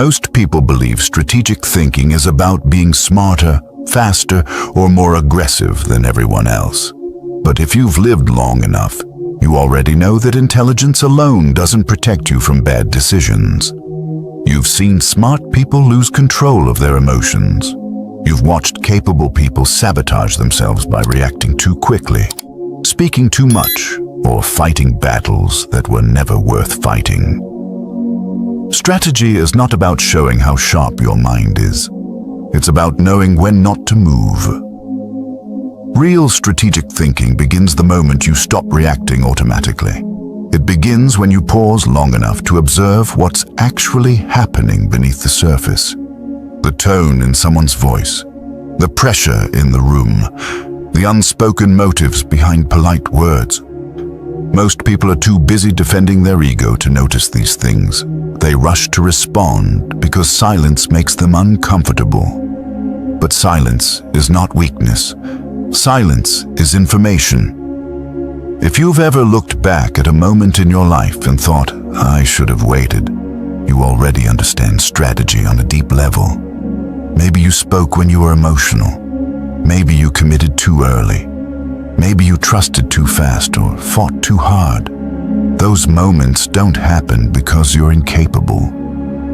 Most people believe strategic thinking is about being smarter, faster, or more aggressive than everyone else. But if you've lived long enough, you already know that intelligence alone doesn't protect you from bad decisions. You've seen smart people lose control of their emotions. You've watched capable people sabotage themselves by reacting too quickly, speaking too much, or fighting battles that were never worth fighting. Strategy is not about showing how sharp your mind is. It's about knowing when not to move. Real strategic thinking begins the moment you stop reacting automatically. It begins when you pause long enough to observe what's actually happening beneath the surface. The tone in someone's voice, the pressure in the room, the unspoken motives behind polite words. Most people are too busy defending their ego to notice these things. They rush to respond because silence makes them uncomfortable. But silence is not weakness. Silence is information. If you've ever looked back at a moment in your life and thought, "I should have waited," you already understand strategy on a deep level. Maybe you spoke when you were emotional. Maybe you committed too early. Maybe you trusted too fast or fought too hard. Those moments don't happen because you're incapable.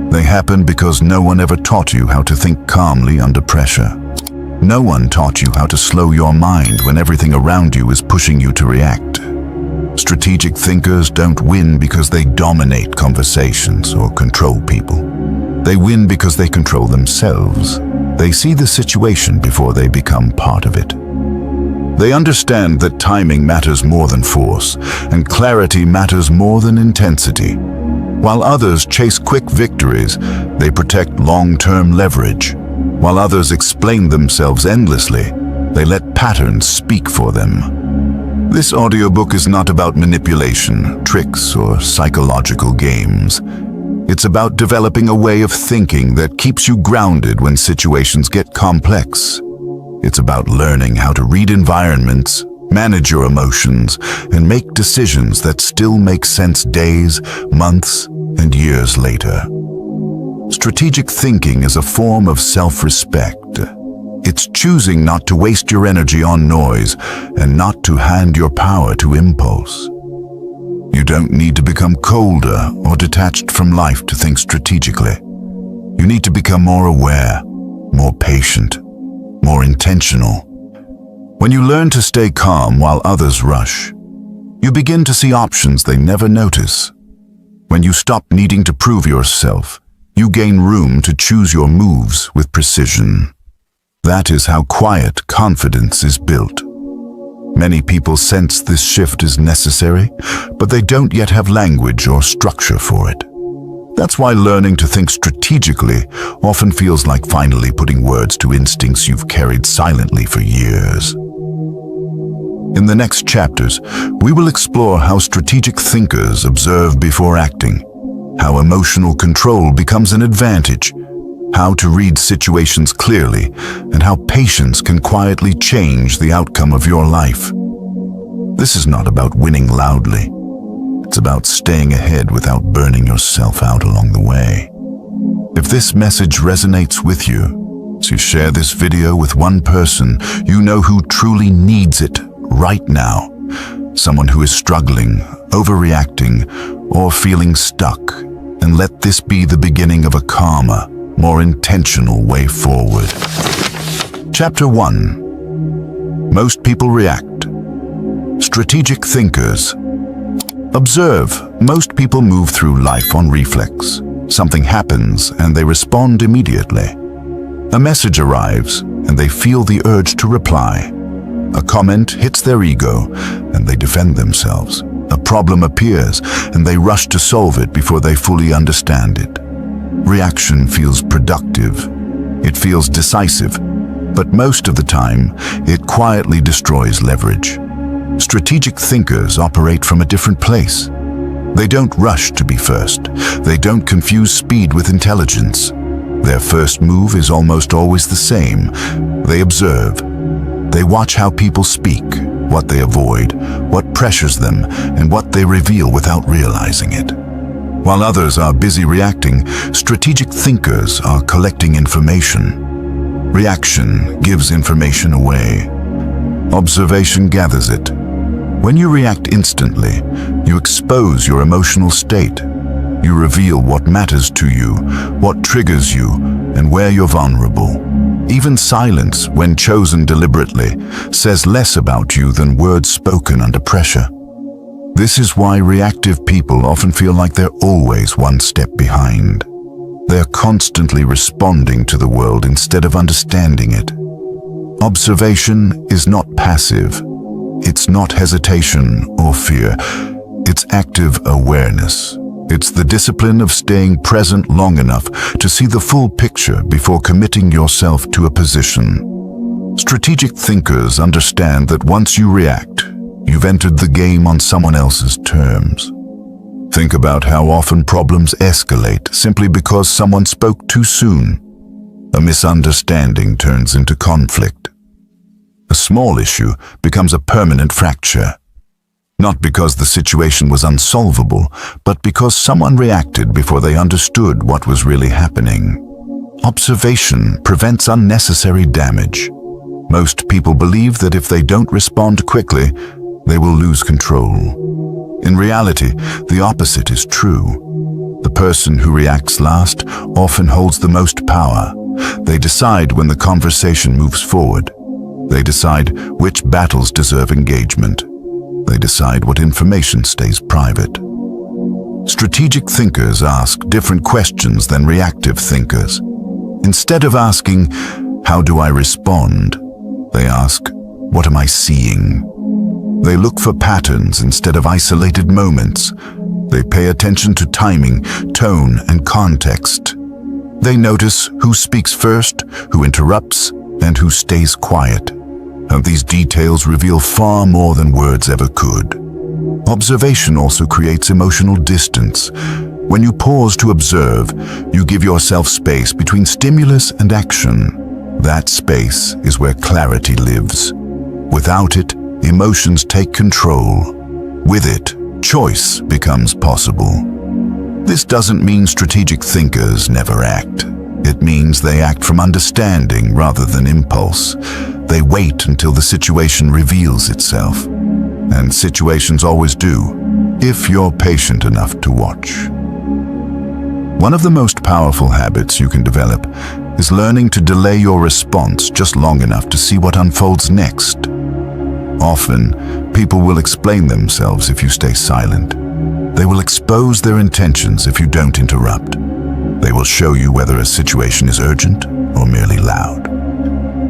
They happen because no one ever taught you how to think calmly under pressure. No one taught you how to slow your mind when everything around you is pushing you to react. Strategic thinkers don't win because they dominate conversations or control people. They win because they control themselves. They see the situation before they become part of it. They understand that timing matters more than force, and clarity matters more than intensity. While others chase quick victories, they protect long-term leverage. While others explain themselves endlessly, they let patterns speak for them. This audiobook is not about manipulation, tricks, or psychological games. It's about developing a way of thinking that keeps you grounded when situations get complex. It's about learning how to read environments, manage your emotions, and make decisions that still make sense days, months, and years later. Strategic thinking is a form of self-respect. It's choosing not to waste your energy on noise and not to hand your power to impulse. You don't need to become colder or detached from life to think strategically. You need to become more aware, more patient, more intentional. When you learn to stay calm while others rush, you begin to see options they never notice. When you stop needing to prove yourself, you gain room to choose your moves with precision. That is how quiet confidence is built. Many people sense this shift is necessary, but they don't yet have language or structure for it. That's why learning to think strategically often feels like finally putting words to instincts you've carried silently for years. In the next chapters, we will explore how strategic thinkers observe before acting, how emotional control becomes an advantage, how to read situations clearly, and how patience can quietly change the outcome of your life. This is not about winning loudly. It's about staying ahead without burning yourself out along the way. If this message resonates with you, so share this video with one person you know who truly needs it right now. Someone who is struggling, overreacting, or feeling stuck. And let this be the beginning of a calmer, more intentional way forward. Chapter 1. Most people react. Strategic thinkers. Observe, most people move through life on reflex. Something happens and they respond immediately. A message arrives and they feel the urge to reply. A comment hits their ego and they defend themselves. A problem appears and they rush to solve it before they fully understand it. Reaction feels productive. It feels decisive, but most of the time, it quietly destroys leverage. Strategic thinkers operate from a different place. They don't rush to be first. They don't confuse speed with intelligence. Their first move is almost always the same. They observe. They watch how people speak, what they avoid, what pressures them, and what they reveal without realizing it. While others are busy reacting, strategic thinkers are collecting information. Reaction gives information away. Observation gathers it. When you react instantly, you expose your emotional state. You reveal what matters to you, what triggers you, and where you're vulnerable. Even silence, when chosen deliberately, says less about you than words spoken under pressure. This is why reactive people often feel like they're always one step behind. They're constantly responding to the world instead of understanding it. Observation is not passive. It's not hesitation or fear. It's active awareness. It's the discipline of staying present long enough to see the full picture before committing yourself to a position. Strategic thinkers understand that once you react, you've entered the game on someone else's terms. Think about how often problems escalate simply because someone spoke too soon. A misunderstanding turns into conflict. A small issue becomes a permanent fracture. Not because the situation was unsolvable, but because someone reacted before they understood what was really happening. Observation prevents unnecessary damage. Most people believe that if they don't respond quickly, they will lose control. In reality, the opposite is true. The person who reacts last often holds the most power. They decide when the conversation moves forward. They decide which battles deserve engagement. They decide what information stays private. Strategic thinkers ask different questions than reactive thinkers. Instead of asking, "How do I respond?" they ask, "What am I seeing?" They look for patterns instead of isolated moments. They pay attention to timing, tone, and context. They notice who speaks first, who interrupts, and who stays quiet. And these details reveal far more than words ever could. Observation also creates emotional distance. When you pause to observe, you give yourself space between stimulus and action. That space is where clarity lives. Without it, emotions take control. With it, choice becomes possible. This doesn't mean strategic thinkers never act. It means they act from understanding rather than impulse. They wait until the situation reveals itself. And situations always do, if you're patient enough to watch. One of the most powerful habits you can develop is learning to delay your response just long enough to see what unfolds next. Often, people will explain themselves if you stay silent. They will expose their intentions if you don't interrupt. They will show you whether a situation is urgent or merely loud.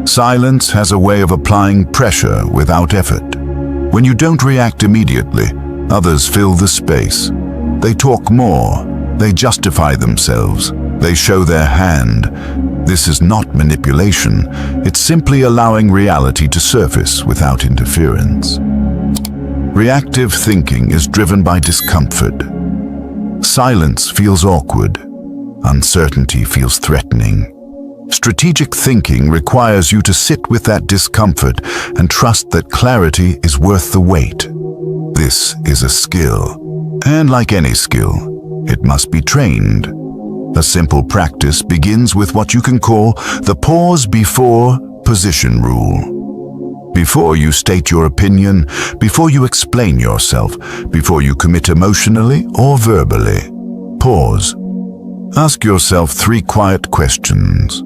Silence has a way of applying pressure without effort. When you don't react immediately, others fill the space. They talk more. They justify themselves. They show their hand. This is not manipulation. It's simply allowing reality to surface without interference. Reactive thinking is driven by discomfort. Silence feels awkward. Uncertainty feels threatening. Strategic thinking requires you to sit with that discomfort and trust that clarity is worth the wait. This is a skill, and like any skill, it must be trained. A simple practice begins with what you can call the pause before position rule. Before you state your opinion, before you explain yourself, before you commit emotionally or verbally, pause. Ask yourself 3 quiet questions.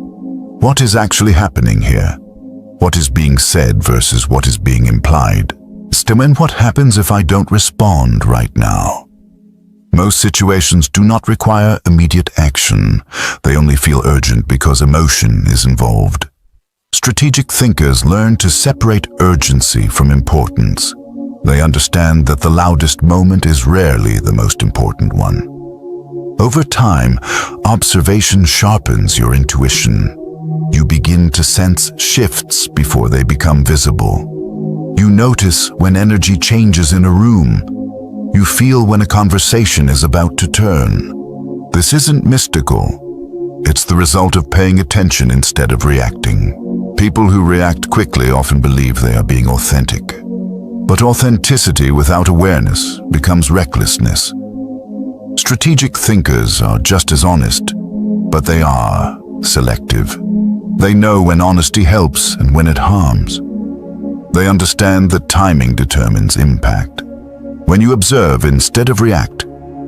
What is actually happening here? What is being said versus what is being implied? And what happens if I don't respond right now? Most situations do not require immediate action. They only feel urgent because emotion is involved. Strategic thinkers learn to separate urgency from importance. They understand that the loudest moment is rarely the most important one. Over time, observation sharpens your intuition. You begin to sense shifts before they become visible. You notice when energy changes in a room. You feel when a conversation is about to turn. This isn't mystical. It's the result of paying attention instead of reacting. People who react quickly often believe they are being authentic. But authenticity without awareness becomes recklessness. Strategic thinkers are just as honest, but they are selective. They know when honesty helps and when it harms. They understand that timing determines impact. When you observe instead of react,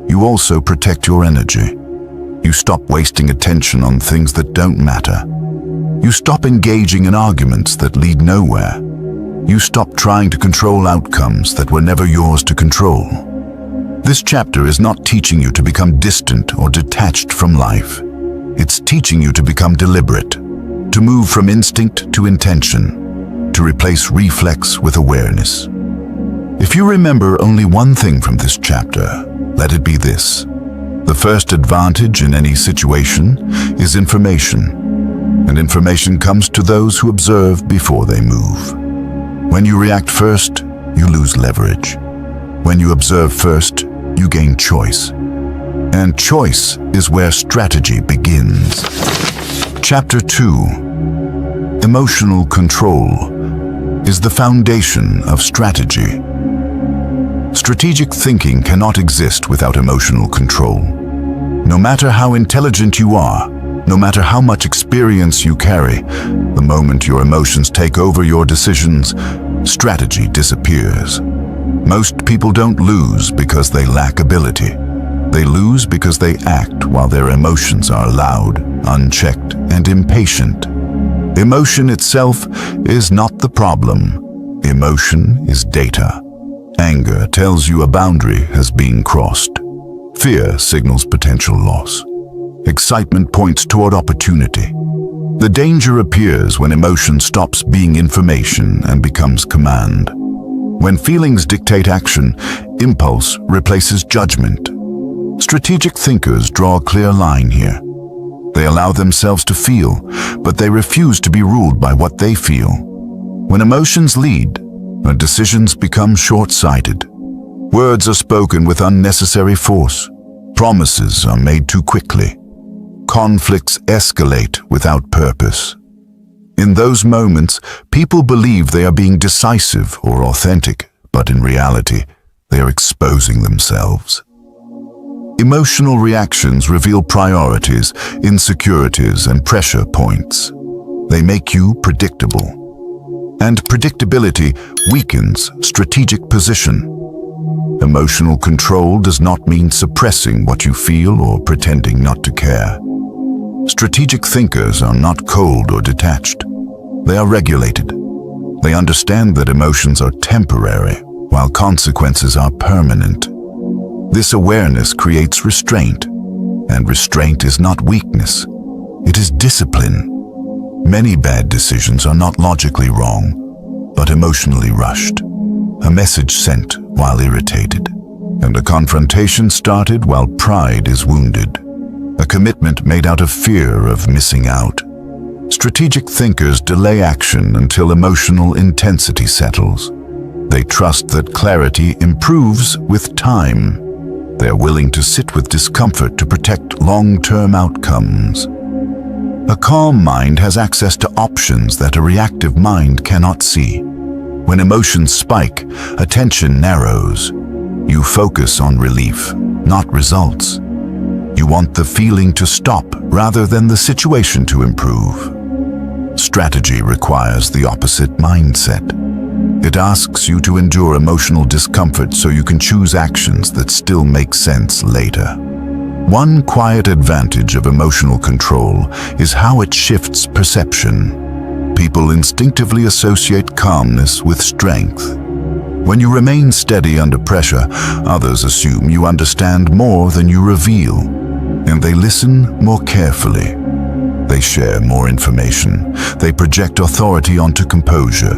you also protect your energy. You stop wasting attention on things that don't matter. You stop engaging in arguments that lead nowhere. You stop trying to control outcomes that were never yours to control. This chapter is not teaching you to become distant or detached from life. It's teaching you to become deliberate, to move from instinct to intention, to replace reflex with awareness. If you remember only one thing from this chapter, let it be this. The first advantage in any situation is information, and information comes to those who observe before they move. When you react first, you lose leverage. When you observe first, you gain choice. And choice is where strategy begins. Chapter 2. Emotional control is the foundation of strategy. Strategic thinking cannot exist without emotional control. No matter how intelligent you are, no matter how much experience you carry, the moment your emotions take over your decisions, strategy disappears. Most people don't lose because they lack ability. They lose because they act while their emotions are loud, unchecked, and impatient. Emotion itself is not the problem. Emotion is data. Anger tells you a boundary has been crossed. Fear signals potential loss. Excitement points toward opportunity. The danger appears when emotion stops being information and becomes command. When feelings dictate action, impulse replaces judgment. Strategic thinkers draw a clear line here. They allow themselves to feel, but they refuse to be ruled by what they feel. When emotions lead, our decisions become short-sighted. Words are spoken with unnecessary force. Promises are made too quickly. Conflicts escalate without purpose. In those moments, people believe they are being decisive or authentic, but in reality, they are exposing themselves. Emotional reactions reveal priorities, insecurities, and pressure points. They make you predictable. And predictability weakens strategic position. Emotional control does not mean suppressing what you feel or pretending not to care. Strategic thinkers are not cold or detached. They are regulated. They understand that emotions are temporary, while consequences are permanent. This awareness creates restraint, and restraint is not weakness. It is discipline. Many bad decisions are not logically wrong, but emotionally rushed. A message sent while irritated, and a confrontation started while pride is wounded. A commitment made out of fear of missing out. Strategic thinkers delay action until emotional intensity settles. They trust that clarity improves with time. They are willing to sit with discomfort to protect long-term outcomes. A calm mind has access to options that a reactive mind cannot see. When emotions spike, attention narrows. You focus on relief, not results. You want the feeling to stop rather than the situation to improve. Strategy requires the opposite mindset. It asks you to endure emotional discomfort so you can choose actions that still make sense later. One quiet advantage of emotional control is how it shifts perception. People instinctively associate calmness with strength. When you remain steady under pressure, others assume you understand more than you reveal, and they listen more carefully. They share more information. They project authority onto composure.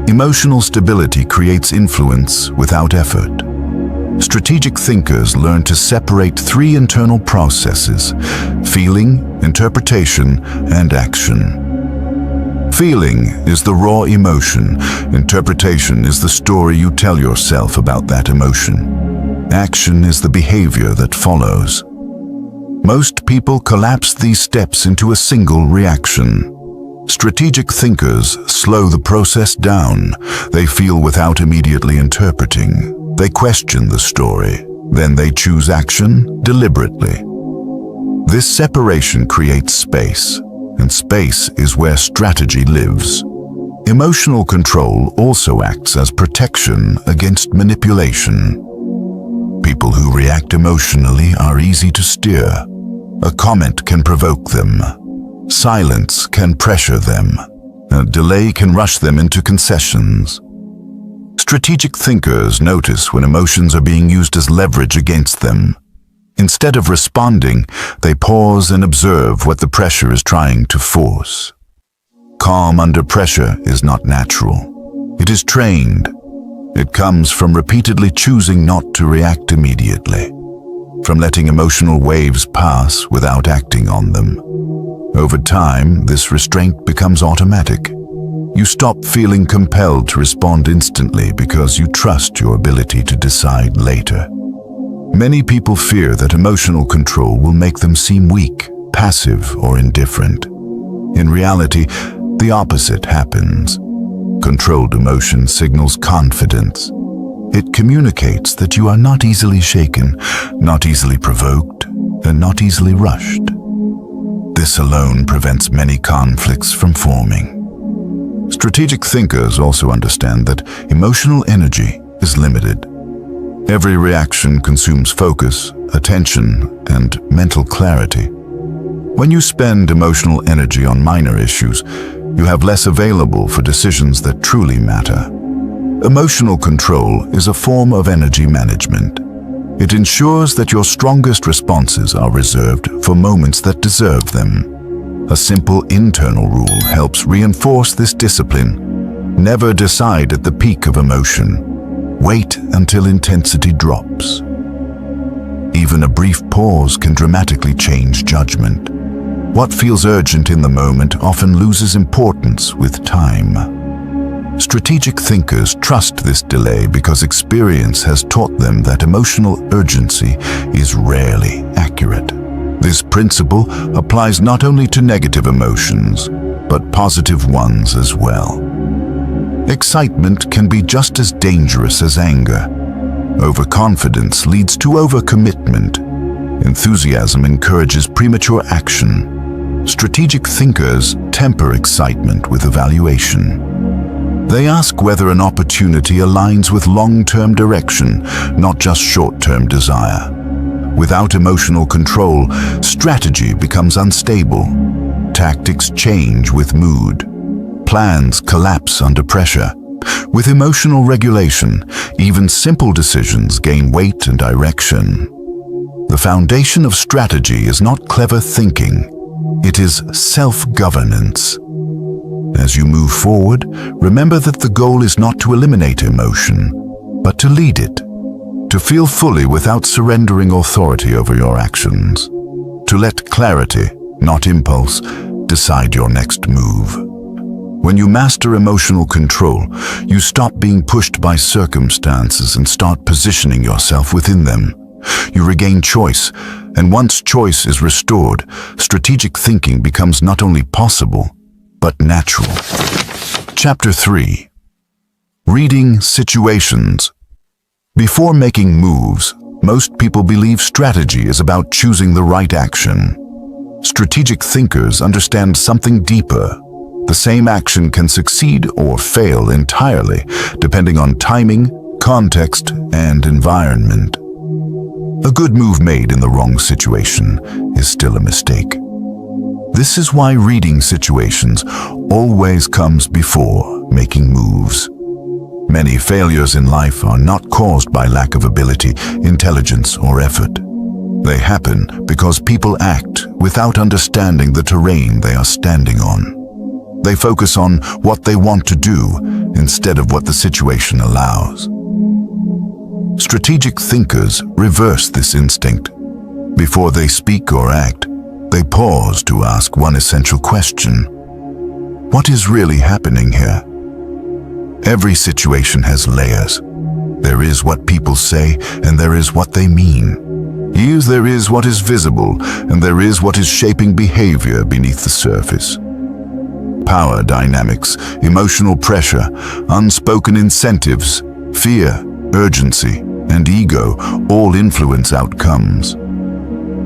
Emotional stability creates influence without effort. Strategic thinkers learn to separate three internal processes: feeling, interpretation, and action. Feeling is the raw emotion. Interpretation is the story you tell yourself about that emotion. Action is the behavior that follows. Most people collapse these steps into a single reaction. Strategic thinkers slow the process down. They feel without immediately interpreting. They question the story. Then they choose action deliberately. This separation creates space, and space is where strategy lives. Emotional control also acts as protection against manipulation. People who react emotionally are easy to steer. A comment can provoke them. Silence can pressure them. A delay can rush them into concessions. Strategic thinkers notice when emotions are being used as leverage against them. Instead of responding, they pause and observe what the pressure is trying to force. Calm under pressure is not natural. It is trained. It comes from repeatedly choosing not to react immediately, from letting emotional waves pass without acting on them. Over time, this restraint becomes automatic. You stop feeling compelled to respond instantly because you trust your ability to decide later. Many people fear that emotional control will make them seem weak, passive, or indifferent. In reality, the opposite happens. Controlled emotion signals confidence. It communicates that you are not easily shaken, not easily provoked, and not easily rushed. This alone prevents many conflicts from forming. Strategic thinkers also understand that emotional energy is limited. Every reaction consumes focus, attention, and mental clarity. When you spend emotional energy on minor issues, you have less available for decisions that truly matter. Emotional control is a form of energy management. It ensures that your strongest responses are reserved for moments that deserve them. A simple internal rule helps reinforce this discipline. Never decide at the peak of emotion. Wait until intensity drops. Even a brief pause can dramatically change judgment. What feels urgent in the moment often loses importance with time. Strategic thinkers trust this delay because experience has taught them that emotional urgency is rarely accurate. This principle applies not only to negative emotions, but positive ones as well. Excitement can be just as dangerous as anger. Overconfidence leads to overcommitment. Enthusiasm encourages premature action. Strategic thinkers temper excitement with evaluation. They ask whether an opportunity aligns with long-term direction, not just short-term desire. Without emotional control, strategy becomes unstable. Tactics change with mood. Plans collapse under pressure. With emotional regulation, even simple decisions gain weight and direction. The foundation of strategy is not clever thinking. It is self-governance. As you move forward, remember that the goal is not to eliminate emotion, but to lead it. To feel fully without surrendering authority over your actions. To let clarity, not impulse, decide your next move. When you master emotional control, you stop being pushed by circumstances and start positioning yourself within them. You regain choice, and once choice is restored, strategic thinking becomes not only possible, but natural. Chapter 3. Reading situations. Before making moves, most people believe strategy is about choosing the right action. Strategic thinkers understand something deeper. The same action can succeed or fail entirely, depending on timing, context, and environment. A good move made in the wrong situation is still a mistake. This is why reading situations always comes before making moves. Many failures in life are not caused by lack of ability, intelligence, or effort. They happen because people act without understanding the terrain they are standing on. They focus on what they want to do instead of what the situation allows. Strategic thinkers reverse this instinct. Before they speak or act, they pause to ask one essential question. What is really happening here? Every situation has layers. There is what people say, and there is what they mean. There is what is visible, and there is what is shaping behavior beneath the surface. Power dynamics, emotional pressure, unspoken incentives, fear, urgency, and ego all influence outcomes.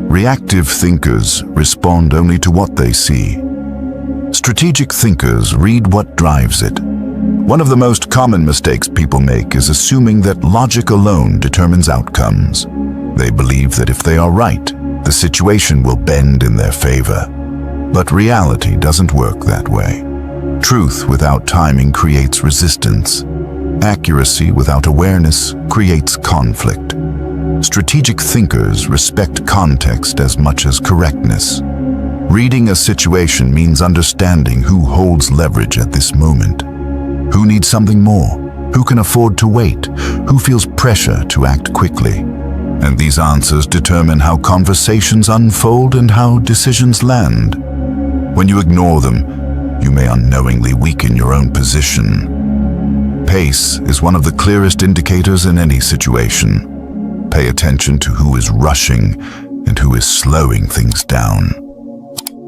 Reactive thinkers respond only to what they see. Strategic thinkers read what drives it. One of the most common mistakes people make is assuming that logic alone determines outcomes. They believe that if they are right, the situation will bend in their favor. But reality doesn't work that way. Truth without timing creates resistance. Accuracy without awareness creates conflict. Strategic thinkers respect context as much as correctness. Reading a situation means understanding who holds leverage at this moment. Who needs something more? Who can afford to wait? Who feels pressure to act quickly? And these answers determine how conversations unfold and how decisions land. When you ignore them, you may unknowingly weaken your own position. Pace is one of the clearest indicators in any situation. Pay attention to who is rushing and who is slowing things down.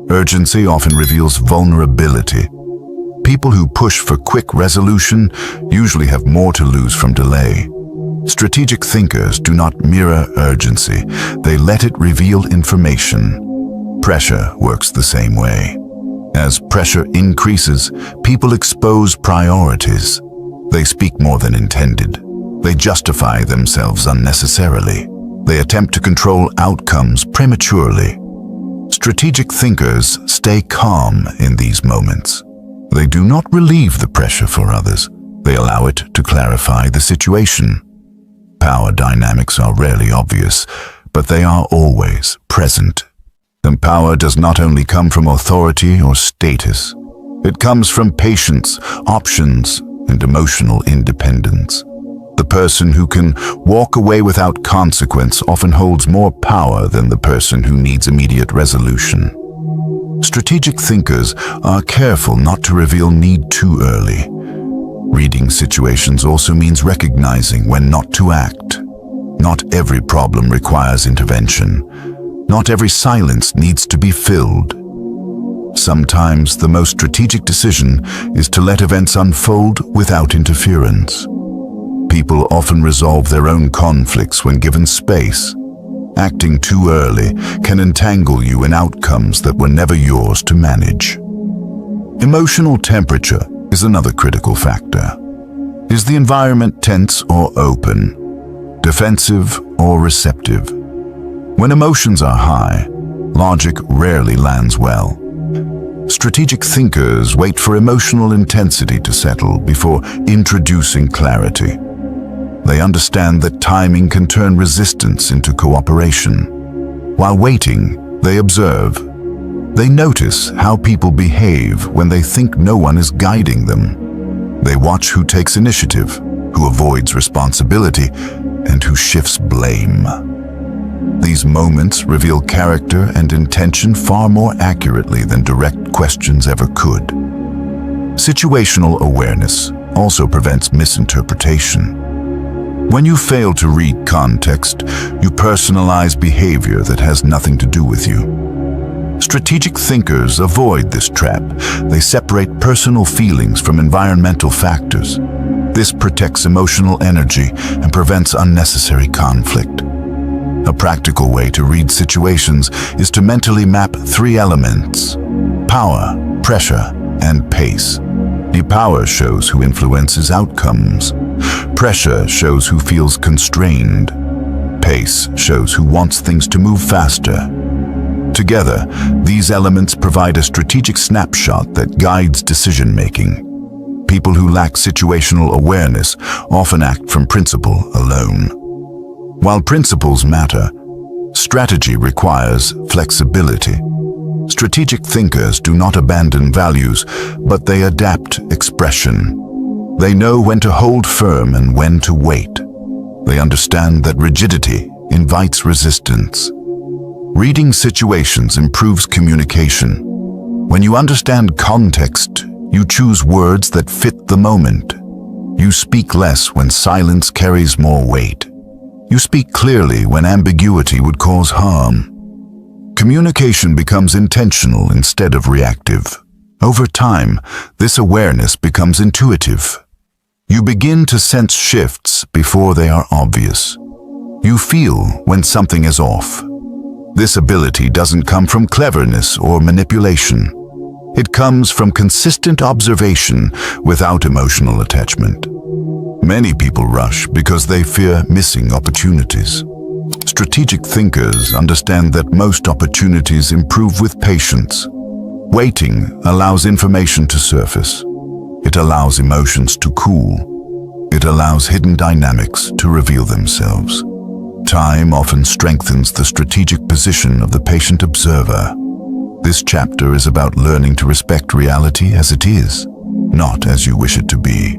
Urgency often reveals vulnerability. People who push for quick resolution usually have more to lose from delay. Strategic thinkers do not mirror urgency, they let it reveal information. Pressure works the same way. As pressure increases, people expose priorities. They speak more than intended. They justify themselves unnecessarily. They attempt to control outcomes prematurely. Strategic thinkers stay calm in these moments. They do not relieve the pressure for others. They allow it to clarify the situation. Power dynamics are rarely obvious, but they are always present. And power does not only come from authority or status. It comes from patience, options, and emotional independence. The person who can walk away without consequence often holds more power than the person who needs immediate resolution. Strategic thinkers are careful not to reveal need too early. Reading situations also means recognizing when not to act. Not every problem requires intervention. Not every silence needs to be filled. Sometimes the most strategic decision is to let events unfold without interference. People often resolve their own conflicts when given space. Acting too early can entangle you in outcomes that were never yours to manage. Emotional temperature is another critical factor. Is the environment tense or open? Defensive or receptive? When emotions are high, logic rarely lands well. Strategic thinkers wait for emotional intensity to settle before introducing clarity. They understand that timing can turn resistance into cooperation. While waiting, they observe. They notice how people behave when they think no one is guiding them. They watch who takes initiative, who avoids responsibility, and who shifts blame. These moments reveal character and intention far more accurately than direct questions ever could. Situational awareness also prevents misinterpretation. When you fail to read context, you personalize behavior that has nothing to do with you. Strategic thinkers avoid this trap. They separate personal feelings from environmental factors. This protects emotional energy and prevents unnecessary conflict. A practical way to read situations is to mentally map three elements: power, pressure, and pace. The power shows who influences outcomes. Pressure shows who feels constrained. Pace shows who wants things to move faster. Together, these elements provide a strategic snapshot that guides decision-making. People who lack situational awareness often act from principle alone. While principles matter, strategy requires flexibility. Strategic thinkers do not abandon values, but they adapt expression. They know when to hold firm and when to wait. They understand that rigidity invites resistance. Reading situations improves communication. When you understand context, you choose words that fit the moment. You speak less when silence carries more weight. You speak clearly when ambiguity would cause harm. Communication becomes intentional instead of reactive. Over time, this awareness becomes intuitive. You begin to sense shifts before they are obvious. You feel when something is off. This ability doesn't come from cleverness or manipulation. It comes from consistent observation without emotional attachment. Many people rush because they fear missing opportunities. Strategic thinkers understand that most opportunities improve with patience. Waiting allows information to surface. It allows emotions to cool. It allows hidden dynamics to reveal themselves. Time often strengthens the strategic position of the patient observer. This chapter is about learning to respect reality as it is, not as you wish it to be.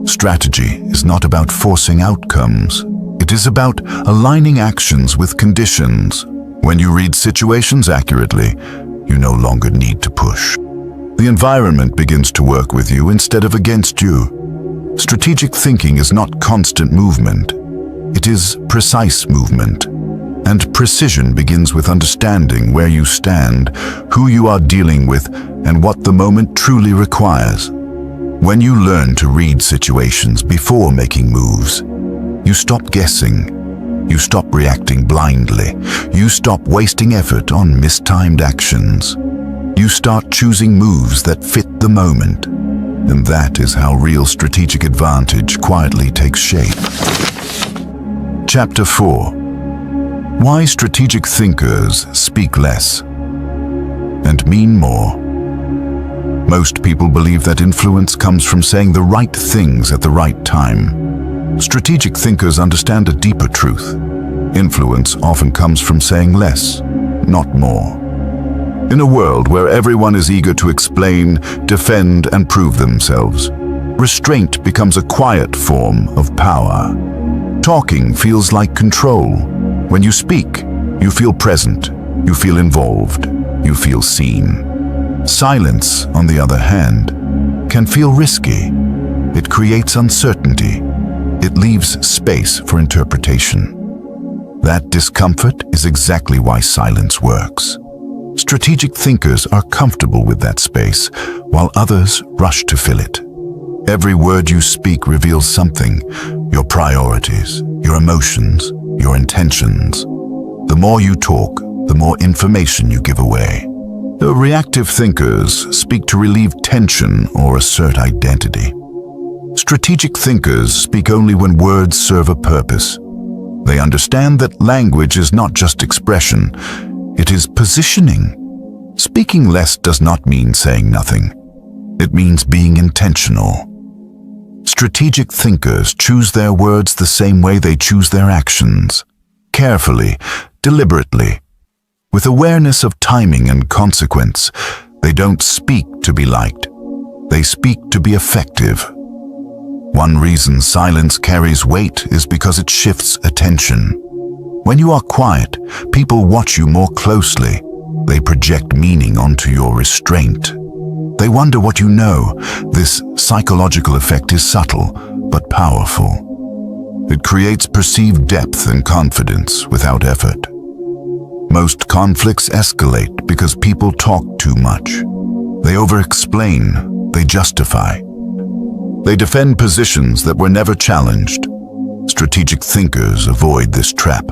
Strategy is not about forcing outcomes. It is about aligning actions with conditions. When you read situations accurately, you no longer need to push. The environment begins to work with you instead of against you. Strategic thinking is not constant movement. It is precise movement. And precision begins with understanding where you stand, who you are dealing with, and what the moment truly requires. When you learn to read situations before making moves, you stop guessing. You stop reacting blindly. You stop wasting effort on mistimed actions. You start choosing moves that fit the moment. And that is how real strategic advantage quietly takes shape. Chapter 4. Why strategic thinkers speak less and mean more. Most people believe that influence comes from saying the right things at the right time. Strategic thinkers understand a deeper truth. Influence often comes from saying less, not more. In a world where everyone is eager to explain, defend, and prove themselves, restraint becomes a quiet form of power. Talking feels like control. When you speak, you feel present, you feel involved, you feel seen. Silence, on the other hand, can feel risky. It creates uncertainty. It leaves space for interpretation. That discomfort is exactly why silence works. Strategic thinkers are comfortable with that space, while others rush to fill it. Every word you speak reveals something: your priorities, your emotions, your intentions. The more you talk, the more information you give away. The reactive thinkers speak to relieve tension or assert identity. Strategic thinkers speak only when words serve a purpose. They understand that language is not just expression, it is positioning. Speaking less does not mean saying nothing. It means being intentional. Strategic thinkers choose their words the same way they choose their actions. Carefully, deliberately. With awareness of timing and consequence, they don't speak to be liked. They speak to be effective. One reason silence carries weight is because it shifts attention. When you are quiet, people watch you more closely. They project meaning onto your restraint. They wonder what you know. This psychological effect is subtle, but powerful. It creates perceived depth and confidence without effort. Most conflicts escalate because people talk too much. They over-explain, they justify. They defend positions that were never challenged. Strategic thinkers avoid this trap.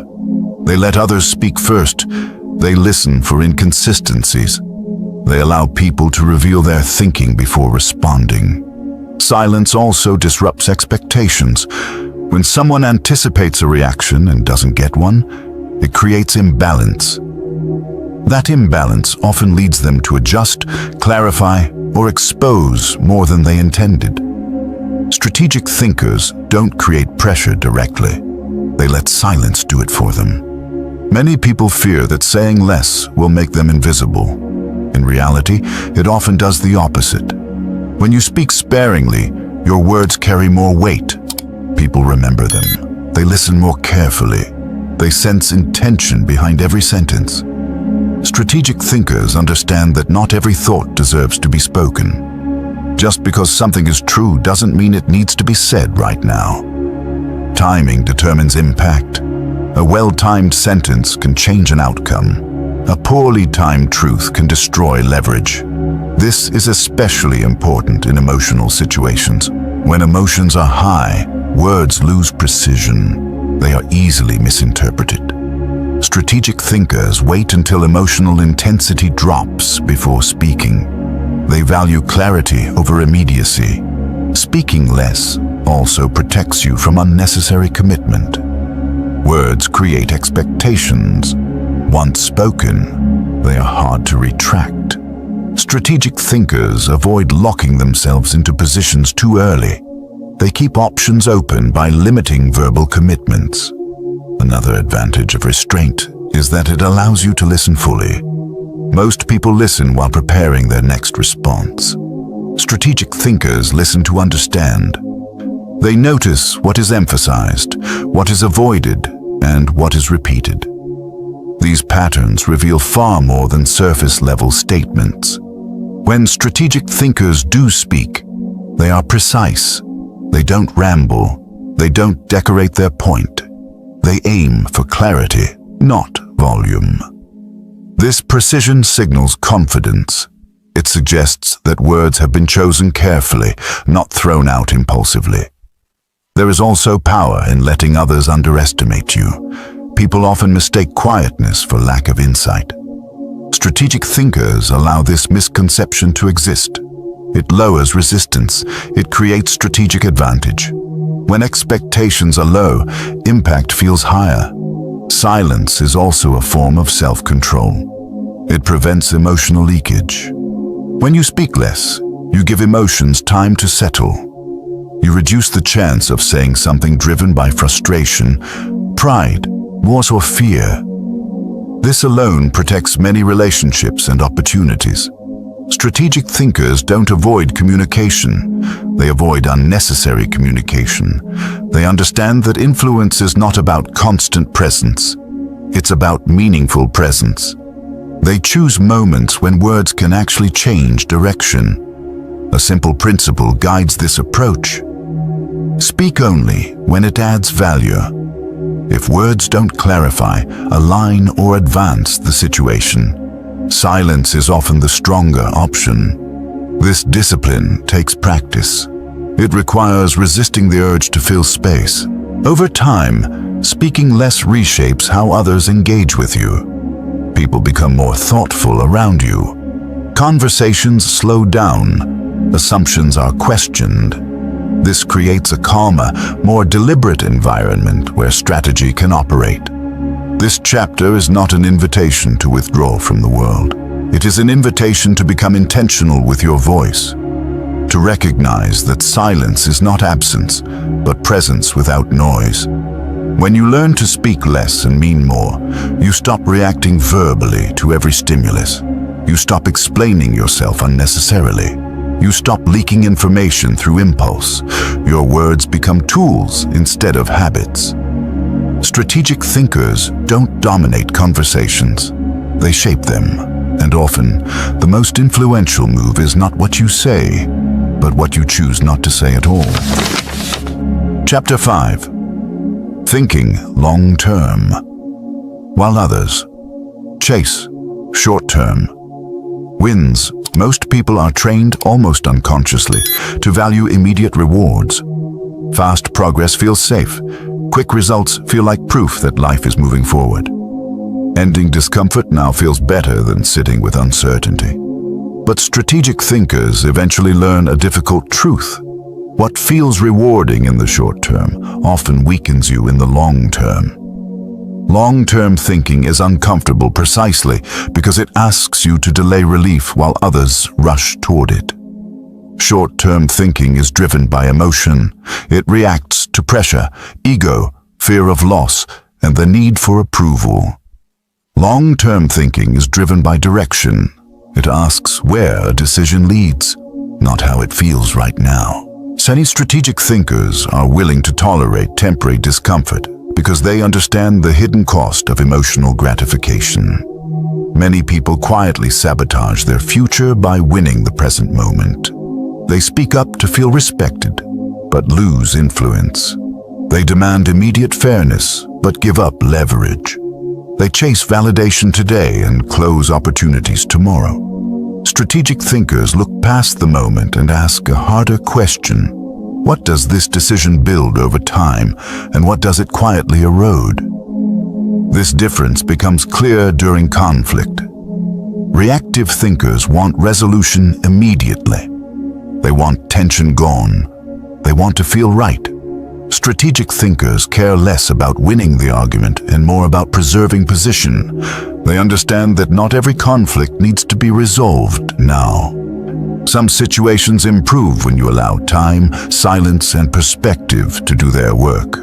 They let others speak first. They listen for inconsistencies. They allow people to reveal their thinking before responding. Silence also disrupts expectations. When someone anticipates a reaction and doesn't get one, it creates imbalance. That imbalance often leads them to adjust, clarify, or expose more than they intended. Strategic thinkers don't create pressure directly. They let silence do it for them. Many people fear that saying less will make them invisible. In reality, it often does the opposite. When you speak sparingly, your words carry more weight. People remember them. They listen more carefully. They sense intention behind every sentence. Strategic thinkers understand that not every thought deserves to be spoken. Just because something is true doesn't mean it needs to be said right now. Timing determines impact. A well-timed sentence can change an outcome. A poorly timed truth can destroy leverage. This is especially important in emotional situations. When emotions are high, words lose precision. they are easily misinterpreted. Strategic thinkers wait until emotional intensity drops before speaking. They value clarity over immediacy. Speaking less also protects you from unnecessary commitment. Words create expectations. Once spoken, they are hard to retract. Strategic thinkers avoid locking themselves into positions too early. They keep options open by limiting verbal commitments. Another advantage of restraint is that it allows you to listen fully. Most people listen while preparing their next response. Strategic thinkers listen to understand. They notice what is emphasized, what is avoided, and what is repeated. These patterns reveal far more than surface-level statements. When strategic thinkers do speak, they are precise. They don't ramble. They don't decorate their point. They aim for clarity, not volume. This precision signals confidence. It suggests that words have been chosen carefully, not thrown out impulsively. There is also power in letting others underestimate you. People often mistake quietness for lack of insight. Strategic thinkers allow this misconception to exist. It lowers resistance. It creates strategic advantage. When expectations are low, impact feels higher. Silence is also a form of self-control. It prevents emotional leakage. When you speak less, you give emotions time to settle. You reduce the chance of saying something driven by frustration, pride, loss, or fear. This alone protects many relationships and opportunities. Strategic thinkers don't avoid communication. They avoid unnecessary communication. They understand that influence is not about constant presence. It's about meaningful presence. They choose moments when words can actually change direction. A simple principle guides this approach. Speak only when it adds value. If words don't clarify, align, or advance the situation, silence is often the stronger option. This discipline takes practice. It requires resisting the urge to fill space. Over time, speaking less reshapes how others engage with you. People become more thoughtful around you. Conversations slow down. Assumptions are questioned. This creates a calmer, more deliberate environment where strategy can operate. This chapter is not an invitation to withdraw from the world. It is an invitation to become intentional with your voice, to recognize that silence is not absence, but presence without noise. When you learn to speak less and mean more, you stop reacting verbally to every stimulus. You stop explaining yourself unnecessarily. You stop leaking information through impulse. Your words become tools instead of habits. Strategic thinkers don't dominate conversations. They shape them. And often, the most influential move is not what you say, but what you choose not to say at all. Chapter 5. Thinking long-term, while others chase short-term wins. Most people are trained almost unconsciously to value immediate rewards. Fast progress feels safe. Quick results feel like proof that life is moving forward. Ending discomfort now feels better than sitting with uncertainty. But strategic thinkers eventually learn a difficult truth. What feels rewarding in the short term often weakens you in the long term. Long-term thinking is uncomfortable precisely because it asks you to delay relief while others rush toward it. Short-term thinking is driven by emotion. It reacts to pressure, ego, fear of loss, and the need for approval. Long-term thinking is driven by direction. It asks where a decision leads, not how it feels right now. Many strategic thinkers are willing to tolerate temporary discomfort because they understand the hidden cost of emotional gratification. Many people quietly sabotage their future by winning the present moment. They speak up to feel respected, but lose influence. They demand immediate fairness, but give up leverage. They chase validation today and close opportunities tomorrow. Strategic thinkers look past the moment and ask a harder question. What does this decision build over time, and what does it quietly erode? This difference becomes clear during conflict. Reactive thinkers want resolution immediately. They want tension gone. They want to feel right. Strategic thinkers care less about winning the argument and more about preserving position. They understand that not every conflict needs to be resolved now. Some situations improve when you allow time, silence, and perspective to do their work.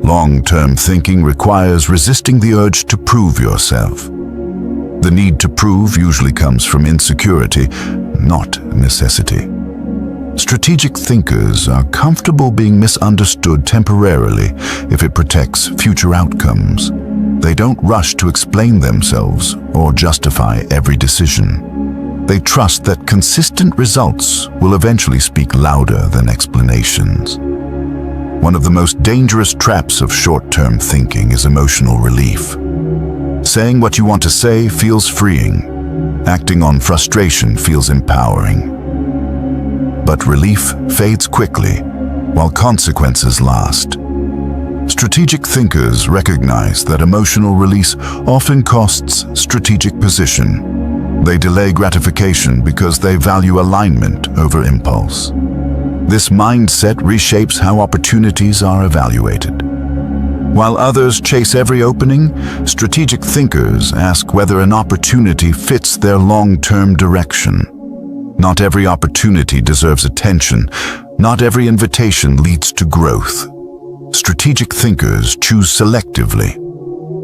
Long-term thinking requires resisting the urge to prove yourself. The need to prove usually comes from insecurity, not necessity. Strategic thinkers are comfortable being misunderstood temporarily if it protects future outcomes. They don't rush to explain themselves or justify every decision. They trust that consistent results will eventually speak louder than explanations. One of the most dangerous traps of short-term thinking is emotional relief. Saying what you want to say feels freeing. Acting on frustration feels empowering. But relief fades quickly, while consequences last. Strategic thinkers recognize that emotional release often costs strategic position. They delay gratification because they value alignment over impulse. This mindset reshapes how opportunities are evaluated. While others chase every opening, strategic thinkers ask whether an opportunity fits their long-term direction. Not every opportunity deserves attention. Not every invitation leads to growth. Strategic thinkers choose selectively.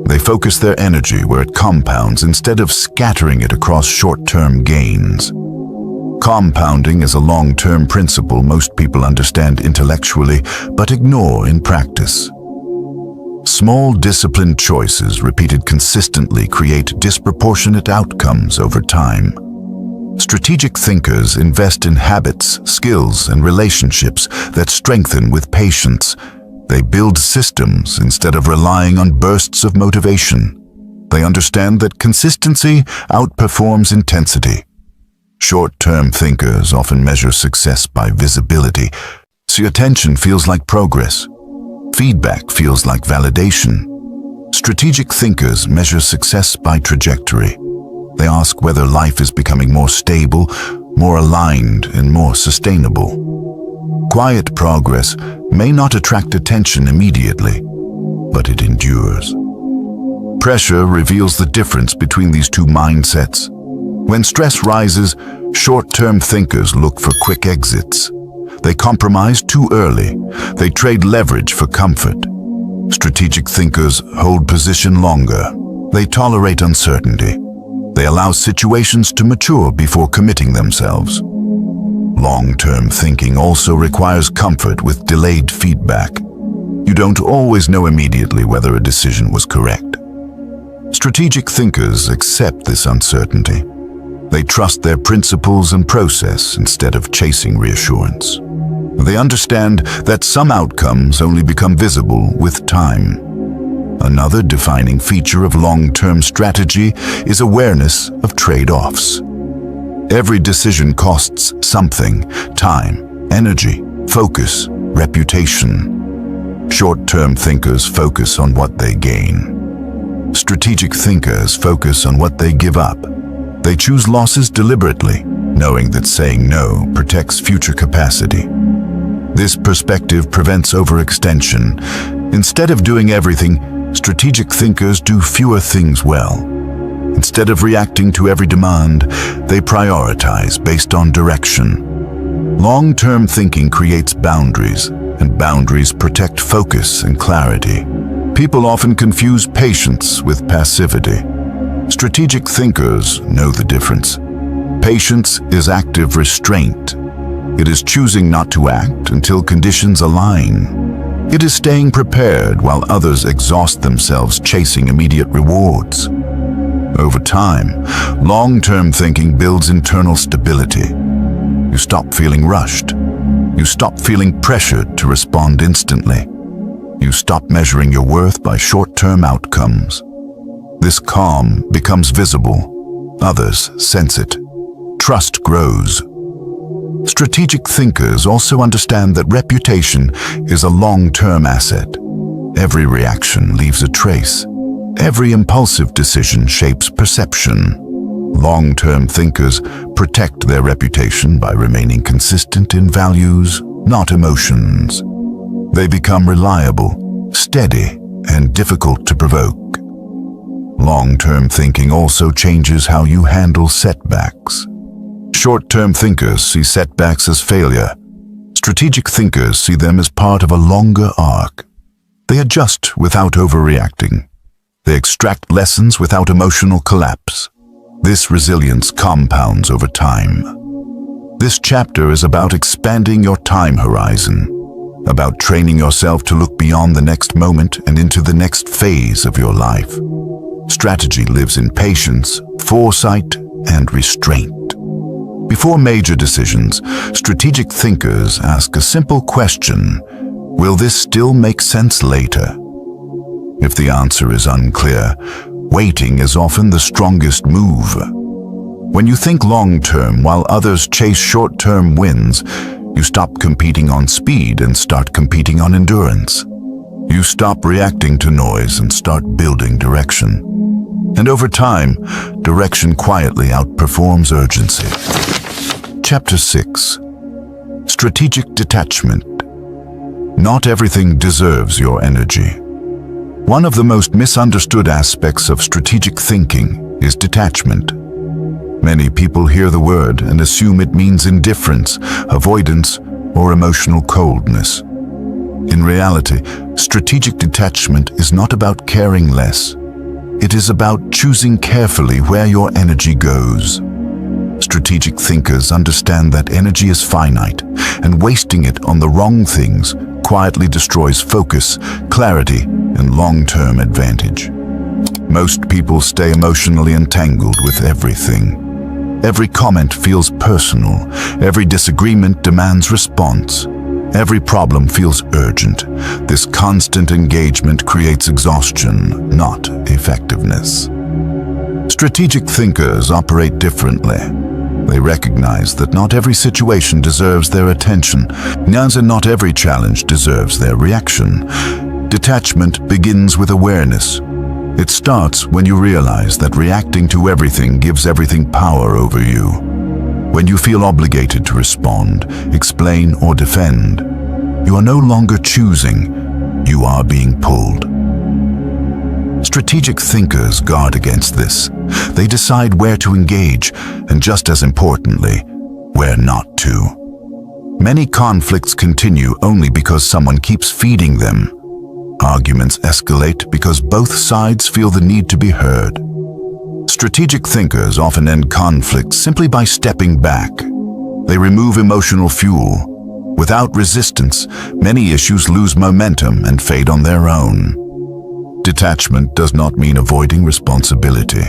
They focus their energy where it compounds instead of scattering it across short-term gains. Compounding is a long-term principle most people understand intellectually but ignore in practice. Small disciplined choices repeated consistently create disproportionate outcomes over time. Strategic thinkers invest in habits, skills, and relationships that strengthen with patience. They build systems instead of relying on bursts of motivation. They understand that consistency outperforms intensity. Short-term thinkers often measure success by visibility. So attention feels like progress. Feedback feels like validation. Strategic thinkers measure success by trajectory. They ask whether life is becoming more stable, more aligned, and more sustainable. Quiet progress may not attract attention immediately, but it endures. Pressure reveals the difference between these two mindsets. When stress rises, short-term thinkers look for quick exits. They compromise too early. They trade leverage for comfort. Strategic thinkers hold position longer. They tolerate uncertainty. They allow situations to mature before committing themselves. Long-term thinking also requires comfort with delayed feedback. You don't always know immediately whether a decision was correct. Strategic thinkers accept this uncertainty. They trust their principles and process instead of chasing reassurance. They understand that some outcomes only become visible with time. Another defining feature of long-term strategy is awareness of trade-offs. Every decision costs something: time, energy, focus, reputation. Short-term thinkers focus on what they gain. Strategic thinkers focus on what they give up. They choose losses deliberately, knowing that saying no protects future capacity. This perspective prevents overextension. Instead of doing everything, strategic thinkers do fewer things well. Instead of reacting to every demand, they prioritize based on direction. Long-term thinking creates boundaries, and boundaries protect focus and clarity. People often confuse patience with passivity. Strategic thinkers know the difference. Patience is active restraint. It is choosing not to act until conditions align. It is staying prepared while others exhaust themselves chasing immediate rewards. Over time, long-term thinking builds internal stability. You stop feeling rushed. You stop feeling pressured to respond instantly. You stop measuring your worth by short-term outcomes. This calm becomes visible. Others sense it. Trust grows. Strategic thinkers also understand that reputation is a long-term asset. Every reaction leaves a trace. Every impulsive decision shapes perception. Long-term thinkers protect their reputation by remaining consistent in values, not emotions. They become reliable, steady, and difficult to provoke. Long-term thinking also changes how you handle setbacks. Short-term thinkers see setbacks as failure. Strategic thinkers see them as part of a longer arc. They adjust without overreacting. They extract lessons without emotional collapse. This resilience compounds over time. This chapter is about expanding your time horizon, about training yourself to look beyond the next moment and into the next phase of your life. Strategy lives in patience, foresight, and restraint. Before major decisions, strategic thinkers ask a simple question: will this still make sense later? If the answer is unclear, waiting is often the strongest move. When you think long-term while others chase short-term wins, you stop competing on speed and start competing on endurance. You stop reacting to noise and start building direction. And over time, direction quietly outperforms urgency. Chapter 6. Strategic Detachment. Not everything deserves your energy. One of the most misunderstood aspects of strategic thinking is detachment. Many people hear the word and assume it means indifference, avoidance, or emotional coldness. In reality, strategic detachment is not about caring less. It is about choosing carefully where your energy goes. Strategic thinkers understand that energy is finite, and wasting it on the wrong things quietly destroys focus, clarity, and long-term advantage. Most people stay emotionally entangled with everything. Every comment feels personal. Every disagreement demands response. Every problem feels urgent. This constant engagement creates exhaustion, not effectiveness. Strategic thinkers operate differently. They recognize that not every situation deserves their attention, and not every challenge deserves their reaction. Detachment begins with awareness. It starts when you realize that reacting to everything gives everything power over you. When you feel obligated to respond, explain, or defend, you are no longer choosing, you are being pulled. Strategic thinkers guard against this. They decide where to engage, and just as importantly, where not to. Many conflicts continue only because someone keeps feeding them. Arguments escalate because both sides feel the need to be heard. Strategic thinkers often end conflicts simply by stepping back. They remove emotional fuel. Without resistance, many issues lose momentum and fade on their own. Detachment does not mean avoiding responsibility.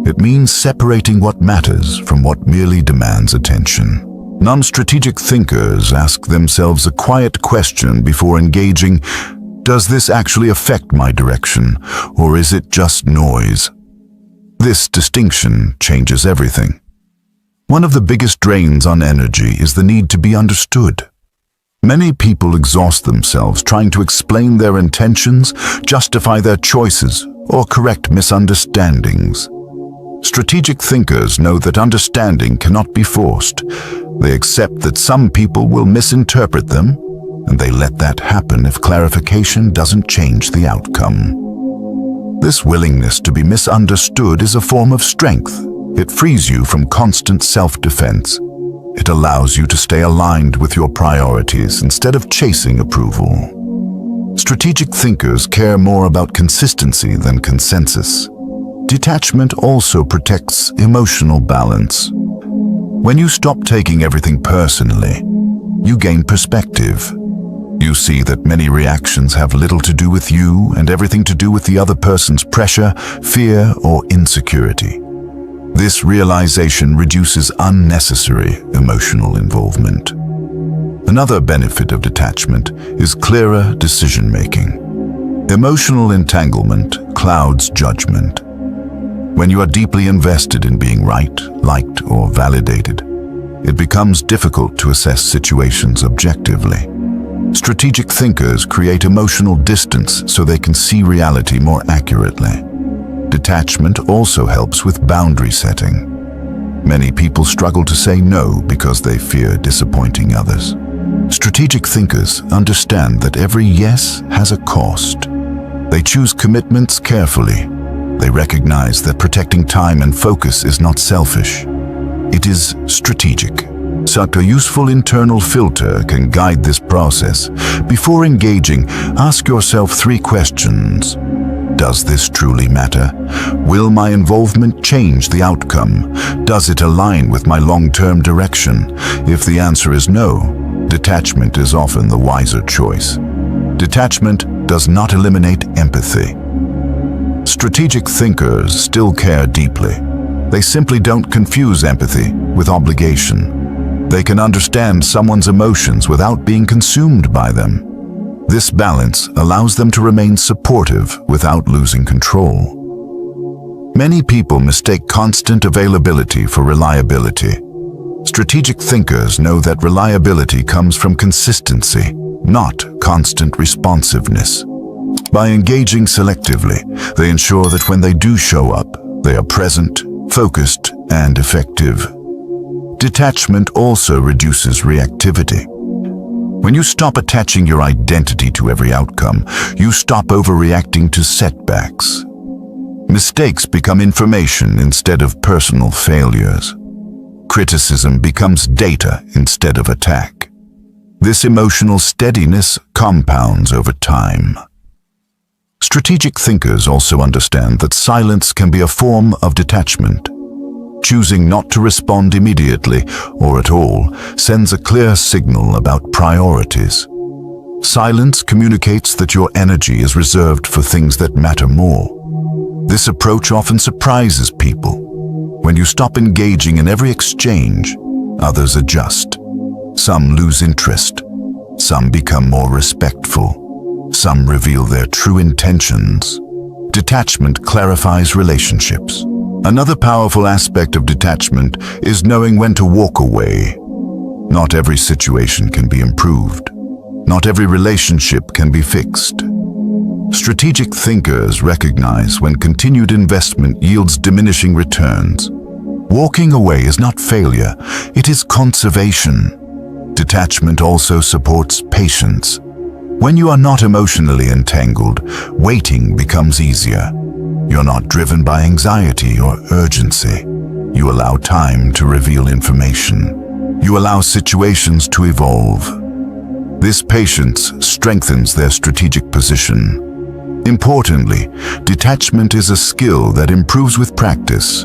It means separating what matters from what merely demands attention. Non-strategic thinkers ask themselves a quiet question before engaging: does this actually affect my direction, or is it just noise? This distinction changes everything. One of the biggest drains on energy is the need to be understood. Many people exhaust themselves trying to explain their intentions, justify their choices, or correct misunderstandings. Strategic thinkers know that understanding cannot be forced. They accept that some people will misinterpret them, and they let that happen if clarification doesn't change the outcome. This willingness to be misunderstood is a form of strength. It frees you from constant self-defense. It allows you to stay aligned with your priorities instead of chasing approval. Strategic thinkers care more about consistency than consensus. Detachment also protects emotional balance. When you stop taking everything personally, you gain perspective. You see that many reactions have little to do with you and everything to do with the other person's pressure, fear, or insecurity. This realization reduces unnecessary emotional involvement. Another benefit of detachment is clearer decision-making. Emotional entanglement clouds judgment. When you are deeply invested in being right, liked, or validated, it becomes difficult to assess situations objectively. Strategic thinkers create emotional distance so they can see reality more accurately. Detachment also helps with boundary setting. Many people struggle to say no because they fear disappointing others. Strategic thinkers understand that every yes has a cost. They choose commitments carefully. They recognize that protecting time and focus is not selfish. It is strategic. Such a useful internal filter can guide this process. Before engaging, ask yourself 3 questions. Does this truly matter? Will my involvement change the outcome? Does it align with my long-term direction? If the answer is no, detachment is often the wiser choice. Detachment does not eliminate empathy. Strategic thinkers still care deeply. They simply don't confuse empathy with obligation. They can understand someone's emotions without being consumed by them. This balance allows them to remain supportive without losing control. Many people mistake constant availability for reliability. Strategic thinkers know that reliability comes from consistency, not constant responsiveness. By engaging selectively, they ensure that when they do show up, they are present, focused, and effective. Detachment also reduces reactivity. When you stop attaching your identity to every outcome, you stop overreacting to setbacks. Mistakes become information instead of personal failures. Criticism becomes data instead of attack. This emotional steadiness compounds over time. Strategic thinkers also understand that silence can be a form of detachment. Choosing not to respond immediately or at all sends a clear signal about priorities. Silence communicates that your energy is reserved for things that matter more. This approach often surprises people. When you stop engaging in every exchange, others adjust. Some lose interest. Some become more respectful. Some reveal their true intentions. Detachment clarifies relationships. Another powerful aspect of detachment is knowing when to walk away. Not every situation can be improved. Not every relationship can be fixed. Strategic thinkers recognize when continued investment yields diminishing returns. Walking away is not failure, it is conservation. Detachment also supports patience. When you are not emotionally entangled, waiting becomes easier. You're not driven by anxiety or urgency. You allow time to reveal information. You allow situations to evolve. This patience strengthens their strategic position. Importantly, detachment is a skill that improves with practice.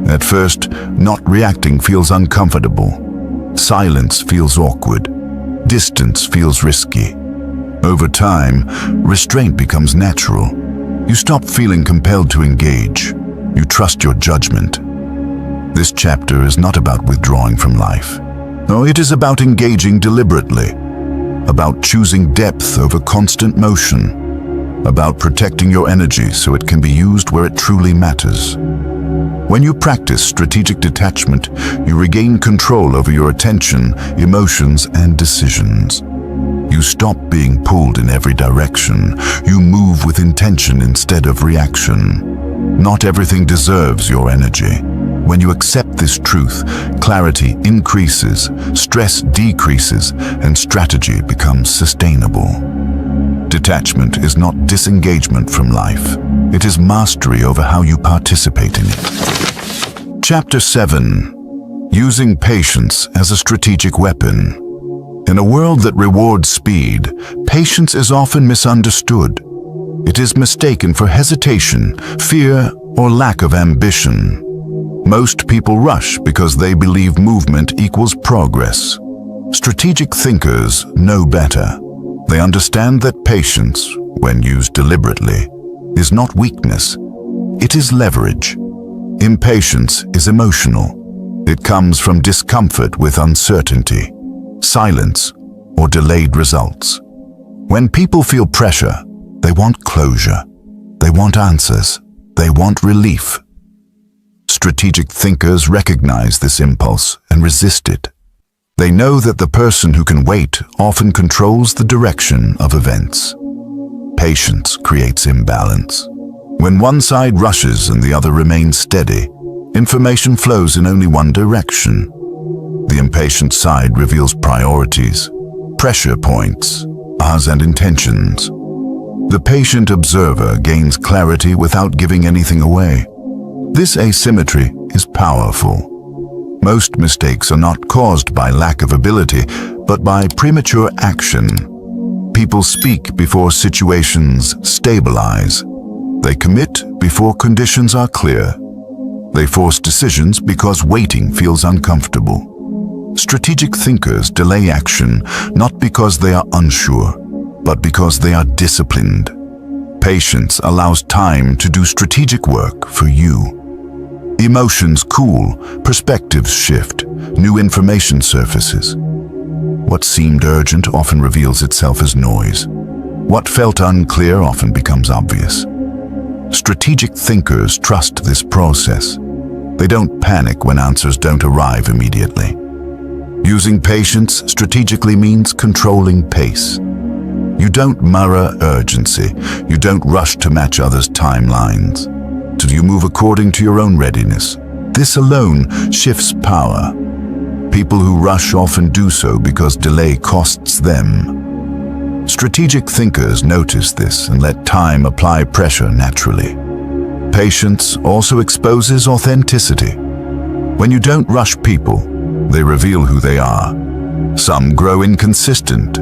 At first, not reacting feels uncomfortable. Silence feels awkward. Distance feels risky. Over time, restraint becomes natural. You stop feeling compelled to engage. You trust your judgment. This chapter is not about withdrawing from life. No, it is about engaging deliberately, about choosing depth over constant motion, about protecting your energy so it can be used where it truly matters. When you practice strategic detachment, you regain control over your attention, emotions, and decisions. You stop being pulled in every direction. You move with intention instead of reaction. Not everything deserves your energy. When you accept this truth, clarity increases, stress decreases, and strategy becomes sustainable. Detachment is not disengagement from life. It is mastery over how you participate in it. Chapter 7. Using patience as a strategic weapon. In a world that rewards speed, patience is often misunderstood. It is mistaken for hesitation, fear, or lack of ambition. Most people rush because they believe movement equals progress. Strategic thinkers know better. They understand that patience, when used deliberately, is not weakness. It is leverage. Impatience is emotional. It comes from discomfort with uncertainty, silence, or delayed results. When people feel pressure, they want closure. They want answers. They want relief. Strategic thinkers recognize this impulse and resist it. They know that the person who can wait often controls the direction of events. Patience creates imbalance. When one side rushes and the other remains steady, information flows in only one direction. The impatient side reveals priorities, pressure points, ahs and intentions. The patient observer gains clarity without giving anything away. This asymmetry is powerful. Most mistakes are not caused by lack of ability, but by premature action. People speak before situations stabilize. They commit before conditions are clear. They force decisions because waiting feels uncomfortable. Strategic thinkers delay action not because they are unsure, but because they are disciplined. Patience allows time to do strategic work for you. Emotions cool, perspectives shift, new information surfaces. What seemed urgent often reveals itself as noise. What felt unclear often becomes obvious. Strategic thinkers trust this process. They don't panic when answers don't arrive immediately. Using patience strategically means controlling pace. You don't mirror urgency. You don't rush to match others' timelines. You move according to your own readiness. This alone shifts power. People who rush often do so because delay costs them. Strategic thinkers notice this and let time apply pressure naturally. Patience also exposes authenticity. When you don't rush people, they reveal who they are. Some grow inconsistent.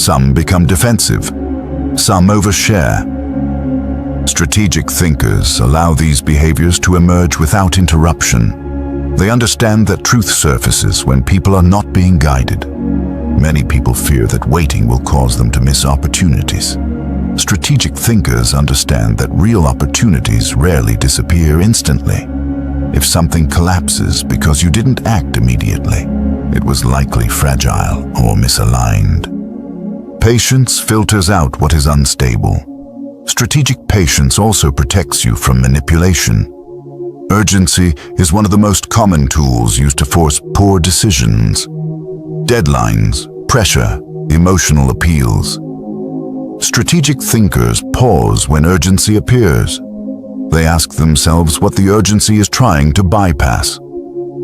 Some become defensive. Some overshare. Strategic thinkers allow these behaviors to emerge without interruption. They understand that truth surfaces when people are not being guided. Many people fear that waiting will cause them to miss opportunities. Strategic thinkers understand that real opportunities rarely disappear instantly. If something collapses because you didn't act immediately, it was likely fragile or misaligned. Patience filters out what is unstable. Strategic patience also protects you from manipulation. Urgency is one of the most common tools used to force poor decisions. Deadlines, pressure, emotional appeals. Strategic thinkers pause when urgency appears. They ask themselves what the urgency is trying to bypass.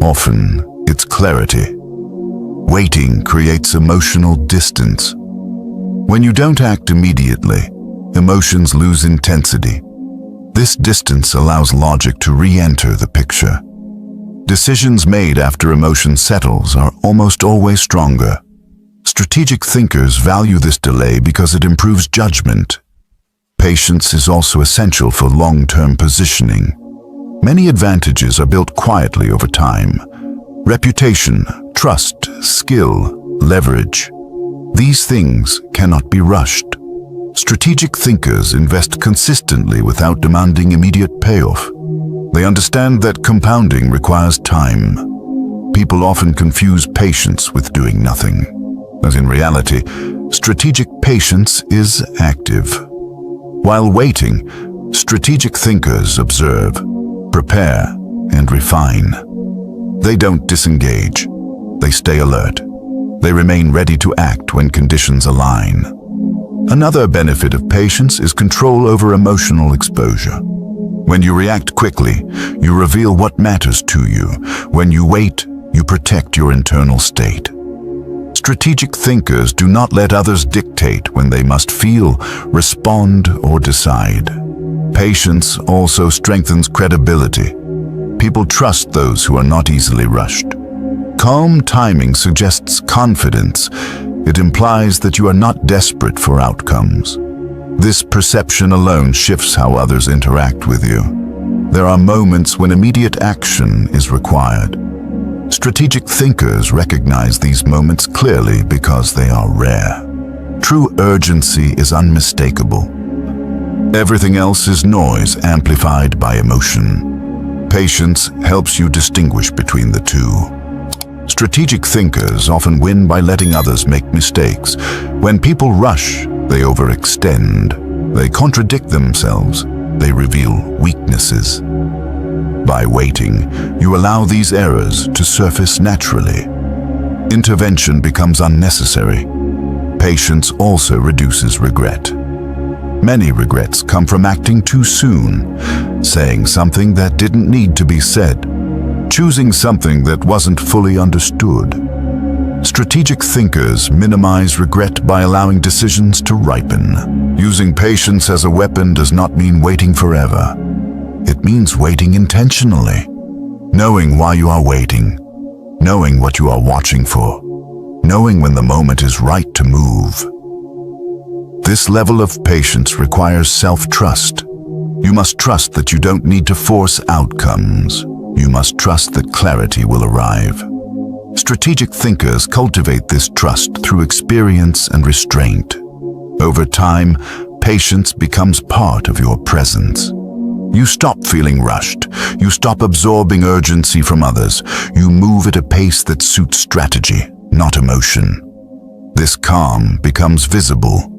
Often, it's clarity. Waiting creates emotional distance. When you don't act immediately, emotions lose intensity. This distance allows logic to re-enter the picture. Decisions made after emotion settles are almost always stronger. Strategic thinkers value this delay because it improves judgment. Patience is also essential for long-term positioning. Many advantages are built quietly over time. Reputation, trust, skill, leverage. These things cannot be rushed. Strategic thinkers invest consistently without demanding immediate payoff. They understand that compounding requires time. People often confuse patience with doing nothing, as in reality, strategic patience is active. While waiting, strategic thinkers observe, prepare, and refine. They don't disengage. They stay alert. They remain ready to act when conditions align. Another benefit of patience is control over emotional exposure. When you react quickly, you reveal what matters to you. When you wait, you protect your internal state. Strategic thinkers do not let others dictate when they must feel, respond, or decide. Patience also strengthens credibility. People trust those who are not easily rushed. Calm timing suggests confidence. It implies that you are not desperate for outcomes. This perception alone shifts how others interact with you. There are moments when immediate action is required. Strategic thinkers recognize these moments clearly because they are rare. True urgency is unmistakable. Everything else is noise amplified by emotion. Patience helps you distinguish between the two. Strategic thinkers often win by letting others make mistakes. When people rush, they overextend. They contradict themselves. They reveal weaknesses. By waiting, you allow these errors to surface naturally. intervention becomes unnecessary. Patience also reduces regret. Many regrets come from acting too soon, saying something that didn't need to be said, choosing something that wasn't fully understood. Strategic thinkers minimize regret by allowing decisions to ripen. Using patience as a weapon does not mean waiting forever. It means waiting intentionally, knowing why you are waiting, knowing what you are watching for, knowing when the moment is right to move. This level of patience requires self-trust. You must trust that you don't need to force outcomes. You must trust that clarity will arrive. Strategic thinkers cultivate this trust through experience and restraint. Over time, patience becomes part of your presence. You stop feeling rushed. You stop absorbing urgency from others. You move at a pace that suits strategy, not emotion. This calm becomes visible.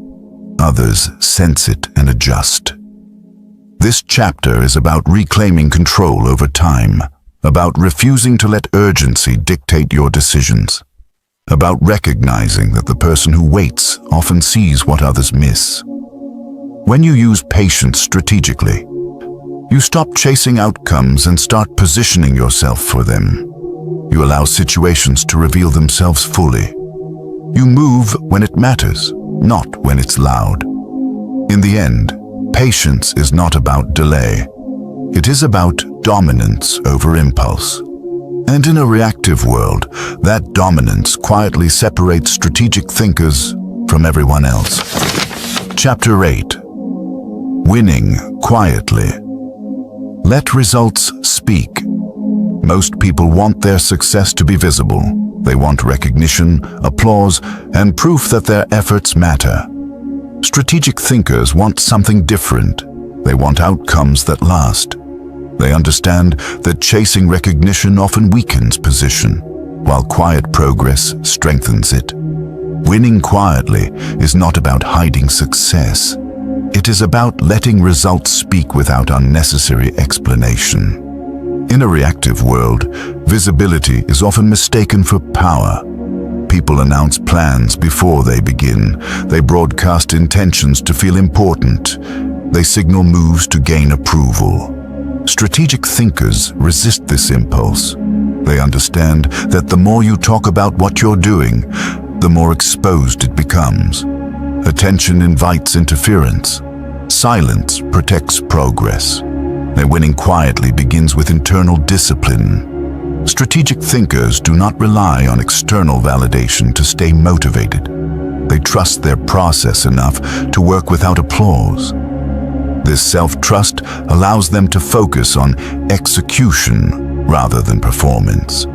Others sense it and adjust. This chapter is about reclaiming control over time, about refusing to let urgency dictate your decisions, about recognizing that the person who waits often sees what others miss. When you use patience strategically, you stop chasing outcomes and start positioning yourself for them. You allow situations to reveal themselves fully. You move when it matters, not when it's loud. In the end, patience is not about delay. It is about dominance over impulse. And in a reactive world, that dominance quietly separates strategic thinkers from everyone else. Chapter 8. Winning quietly. Let results speak. Most people want their success to be visible. They want recognition, applause, and proof that their efforts matter. Strategic thinkers want something different. They want outcomes that last. They understand that chasing recognition often weakens position, while quiet progress strengthens it. Winning quietly is not about hiding success. It is about letting results speak without unnecessary explanation. In a reactive world, visibility is often mistaken for power. People announce plans before they begin. They broadcast intentions to feel important. They signal moves to gain approval. Strategic thinkers resist this impulse. They understand that the more you talk about what you're doing, the more exposed it becomes. Attention invites interference. Silence protects progress. Their winning quietly begins with internal discipline. Strategic thinkers do not rely on external validation to stay motivated. They trust their process enough to work without applause. This self-trust allows them to focus on execution rather than performance.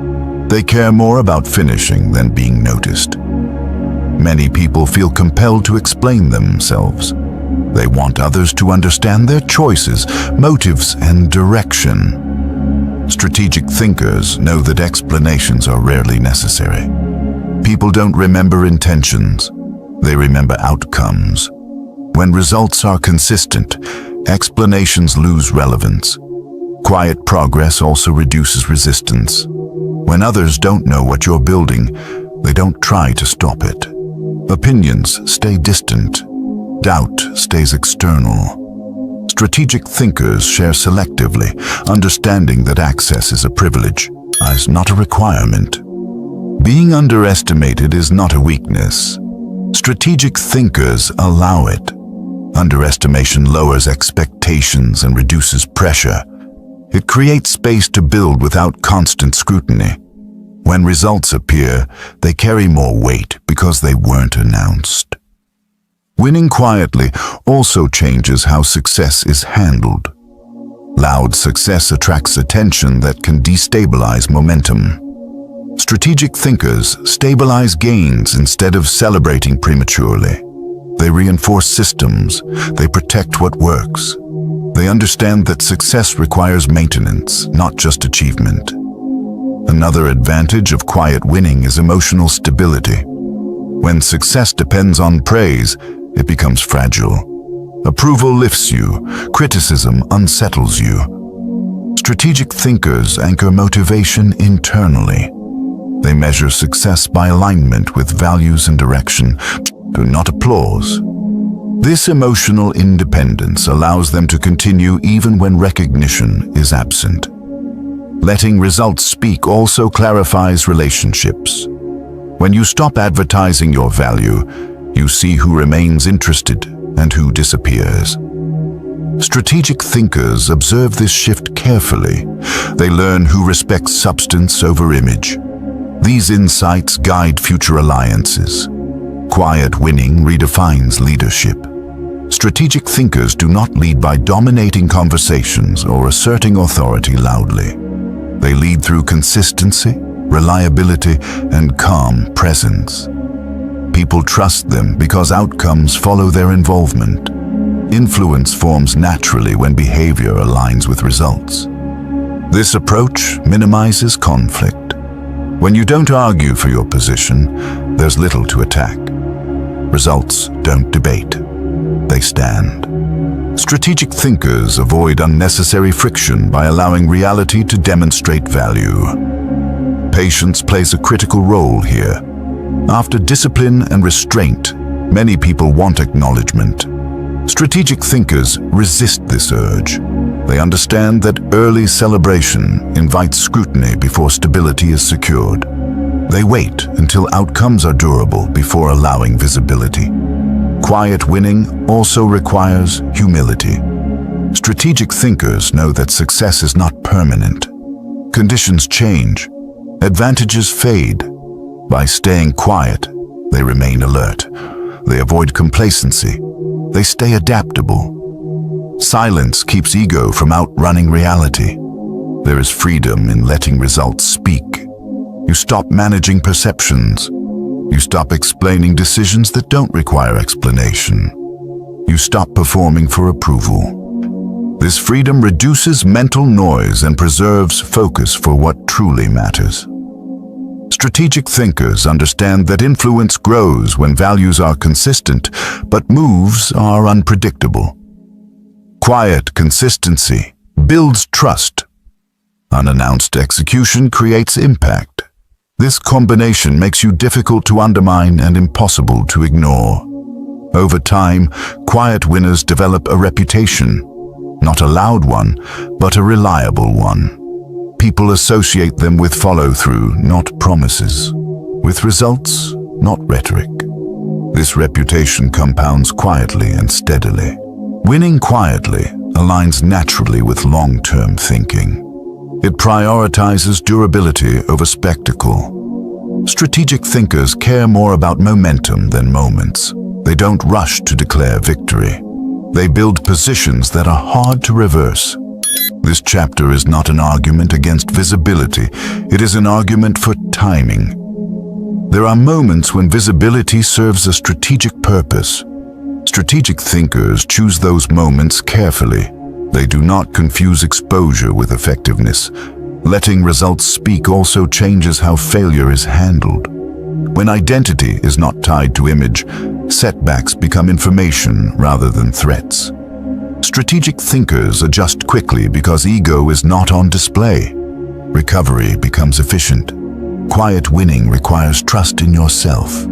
They care more about finishing than being noticed. Many people feel compelled to explain themselves. They want others to understand their choices, motives, and direction. Strategic thinkers know that explanations are rarely necessary. People don't remember intentions. They remember outcomes. When results are consistent, explanations lose relevance. Quiet progress also reduces resistance. When others don't know what you're building, they don't try to stop it. Opinions stay distant. Doubt stays external. Strategic thinkers share selectively, understanding that access is a privilege, not a requirement. Being underestimated is not a weakness. Strategic thinkers allow it. Underestimation lowers expectations and reduces pressure. It creates space to build without constant scrutiny. When results appear, they carry more weight because they weren't announced. Winning quietly also changes how success is handled. Loud success attracts attention that can destabilize momentum. Strategic thinkers stabilize gains instead of celebrating prematurely. They reinforce systems. They protect what works. They understand that success requires maintenance, not just achievement. Another advantage of quiet winning is emotional stability. When success depends on praise, it becomes fragile. Approval lifts you. Criticism unsettles you. Strategic thinkers anchor motivation internally. They measure success by alignment with values and direction, not applause. This emotional independence allows them to continue even when recognition is absent. Letting results speak also clarifies relationships. When you stop advertising your value, you see who remains interested and who disappears. Strategic thinkers observe this shift carefully. They learn who respects substance over image. These insights guide future alliances. Quiet winning redefines leadership. Strategic thinkers do not lead by dominating conversations or asserting authority loudly. They lead through consistency, reliability, and calm presence. People trust them because outcomes follow their involvement. Influence forms naturally when behavior aligns with results. This approach minimizes conflict. When you don't argue for your position, there's little to attack. Results don't debate. They stand. Strategic thinkers avoid unnecessary friction by allowing reality to demonstrate value. Patience plays a critical role here. After discipline and restraint, many people want acknowledgement. Strategic thinkers resist this urge. They understand that early celebration invites scrutiny before stability is secured. They wait until outcomes are durable before allowing visibility. Quiet winning also requires humility. Strategic thinkers know that success is not permanent. Conditions change. Advantages fade. By staying quiet, they remain alert. They avoid complacency. They stay adaptable. Silence keeps ego from outrunning reality. There is freedom in letting results speak. You stop managing perceptions. You stop explaining decisions that don't require explanation. You stop performing for approval. This freedom reduces mental noise and preserves focus for what truly matters. Strategic thinkers understand that influence grows when values are consistent, but moves are unpredictable. Quiet consistency builds trust. Unannounced execution creates impact. This combination makes you difficult to undermine and impossible to ignore. Over time, quiet winners develop a reputation, not a loud one, but a reliable one. People associate them with follow-through, not promises, with results, not rhetoric. This reputation compounds quietly and steadily. Winning quietly aligns naturally with long-term thinking. It prioritizes durability over spectacle. Strategic thinkers care more about momentum than moments. They don't rush to declare victory. They build positions that are hard to reverse. This chapter is not an argument against visibility. It is an argument for timing. There are moments when visibility serves a strategic purpose. Strategic thinkers choose those moments carefully. They do not confuse exposure with effectiveness. Letting results speak also changes how failure is handled. When identity is not tied to image, setbacks become information rather than threats. Strategic thinkers adjust quickly because ego is not on display. Recovery becomes efficient. Quiet winning requires trust in yourself.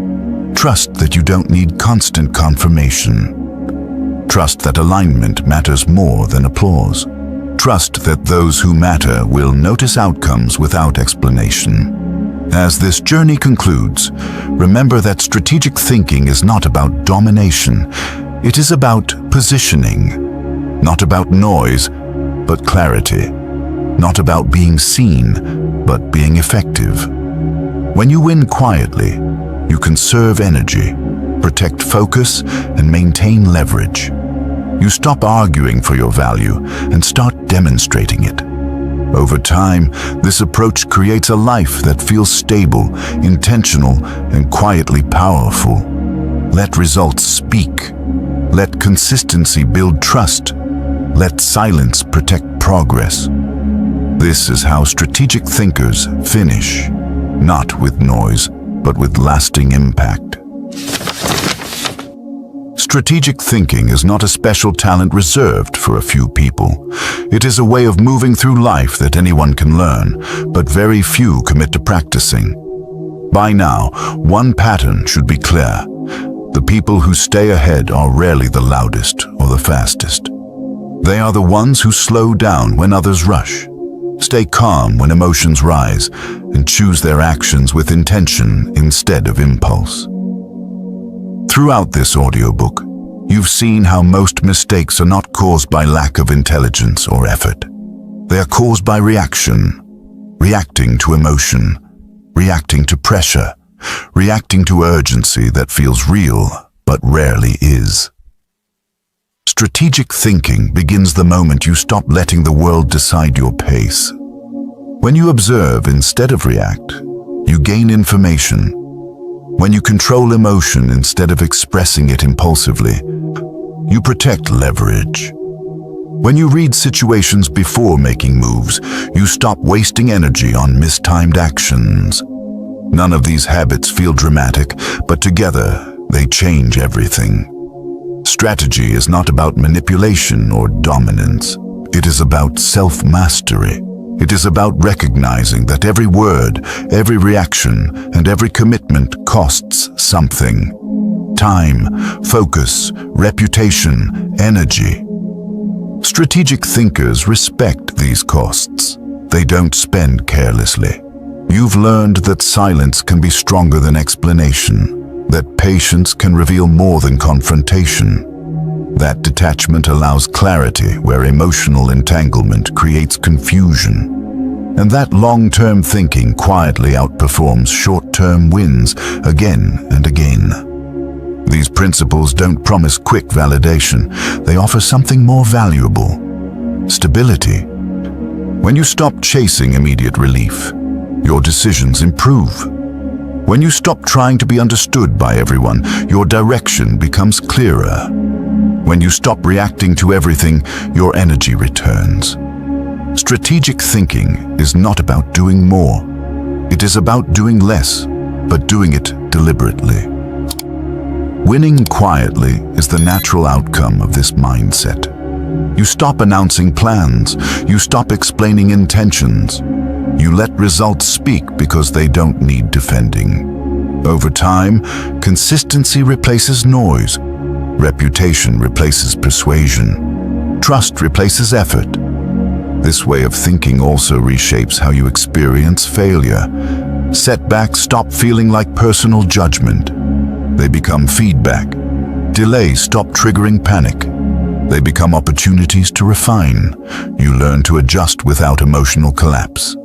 Trust that you don't need constant confirmation. Trust that alignment matters more than applause. Trust that those who matter will notice outcomes without explanation. As this journey concludes, remember that strategic thinking is not about domination. It is about positioning. Not about noise, but clarity. Not about being seen, but being effective. When you win quietly, you conserve energy, protect focus, and maintain leverage. You stop arguing for your value and start demonstrating it. Over time, this approach creates a life that feels stable, intentional, and quietly powerful. Let results speak. Let consistency build trust. Let silence protect progress. This is how strategic thinkers finish, not with noise, but with lasting impact. Strategic thinking is not a special talent reserved for a few people. It is a way of moving through life that anyone can learn, but very few commit to practicing. By now, one pattern should be clear. The people who stay ahead are rarely the loudest or the fastest. They are the ones who slow down when others rush, stay calm when emotions rise, and choose their actions with intention instead of impulse. Throughout this audiobook, you've seen how most mistakes are not caused by lack of intelligence or effort. They are caused by reaction, reacting to emotion, reacting to pressure, reacting to urgency that feels real but rarely is. Strategic thinking begins the moment you stop letting the world decide your pace. When you observe instead of react, you gain information. When you control emotion instead of expressing it impulsively, you protect leverage. When you read situations before making moves, you stop wasting energy on mistimed actions. None of these habits feel dramatic, but together they change everything. Strategy is not about manipulation or dominance. It is about self-mastery. It is about recognizing that every word, every reaction, and every commitment costs something. Time, focus, reputation, energy. Strategic thinkers respect these costs. They don't spend carelessly. You've learned that silence can be stronger than explanation, that patience can reveal more than confrontation, that detachment allows clarity where emotional entanglement creates confusion, and that long-term thinking quietly outperforms short-term wins again and again. These principles don't promise quick validation. They offer something more valuable: stability. When you stop chasing immediate relief, your decisions improve. When you stop trying to be understood by everyone, your direction becomes clearer. When you stop reacting to everything, your energy returns. Strategic thinking is not about doing more. It is about doing less, but doing it deliberately. Winning quietly is the natural outcome of this mindset. You stop announcing plans. You stop explaining intentions. You let results speak because they don't need defending. Over time, consistency replaces noise. Reputation replaces persuasion. Trust replaces effort. This way of thinking also reshapes how you experience failure. Setbacks stop feeling like personal judgment. They become feedback. Delays stop triggering panic. They become opportunities to refine. You learn to adjust without emotional collapse.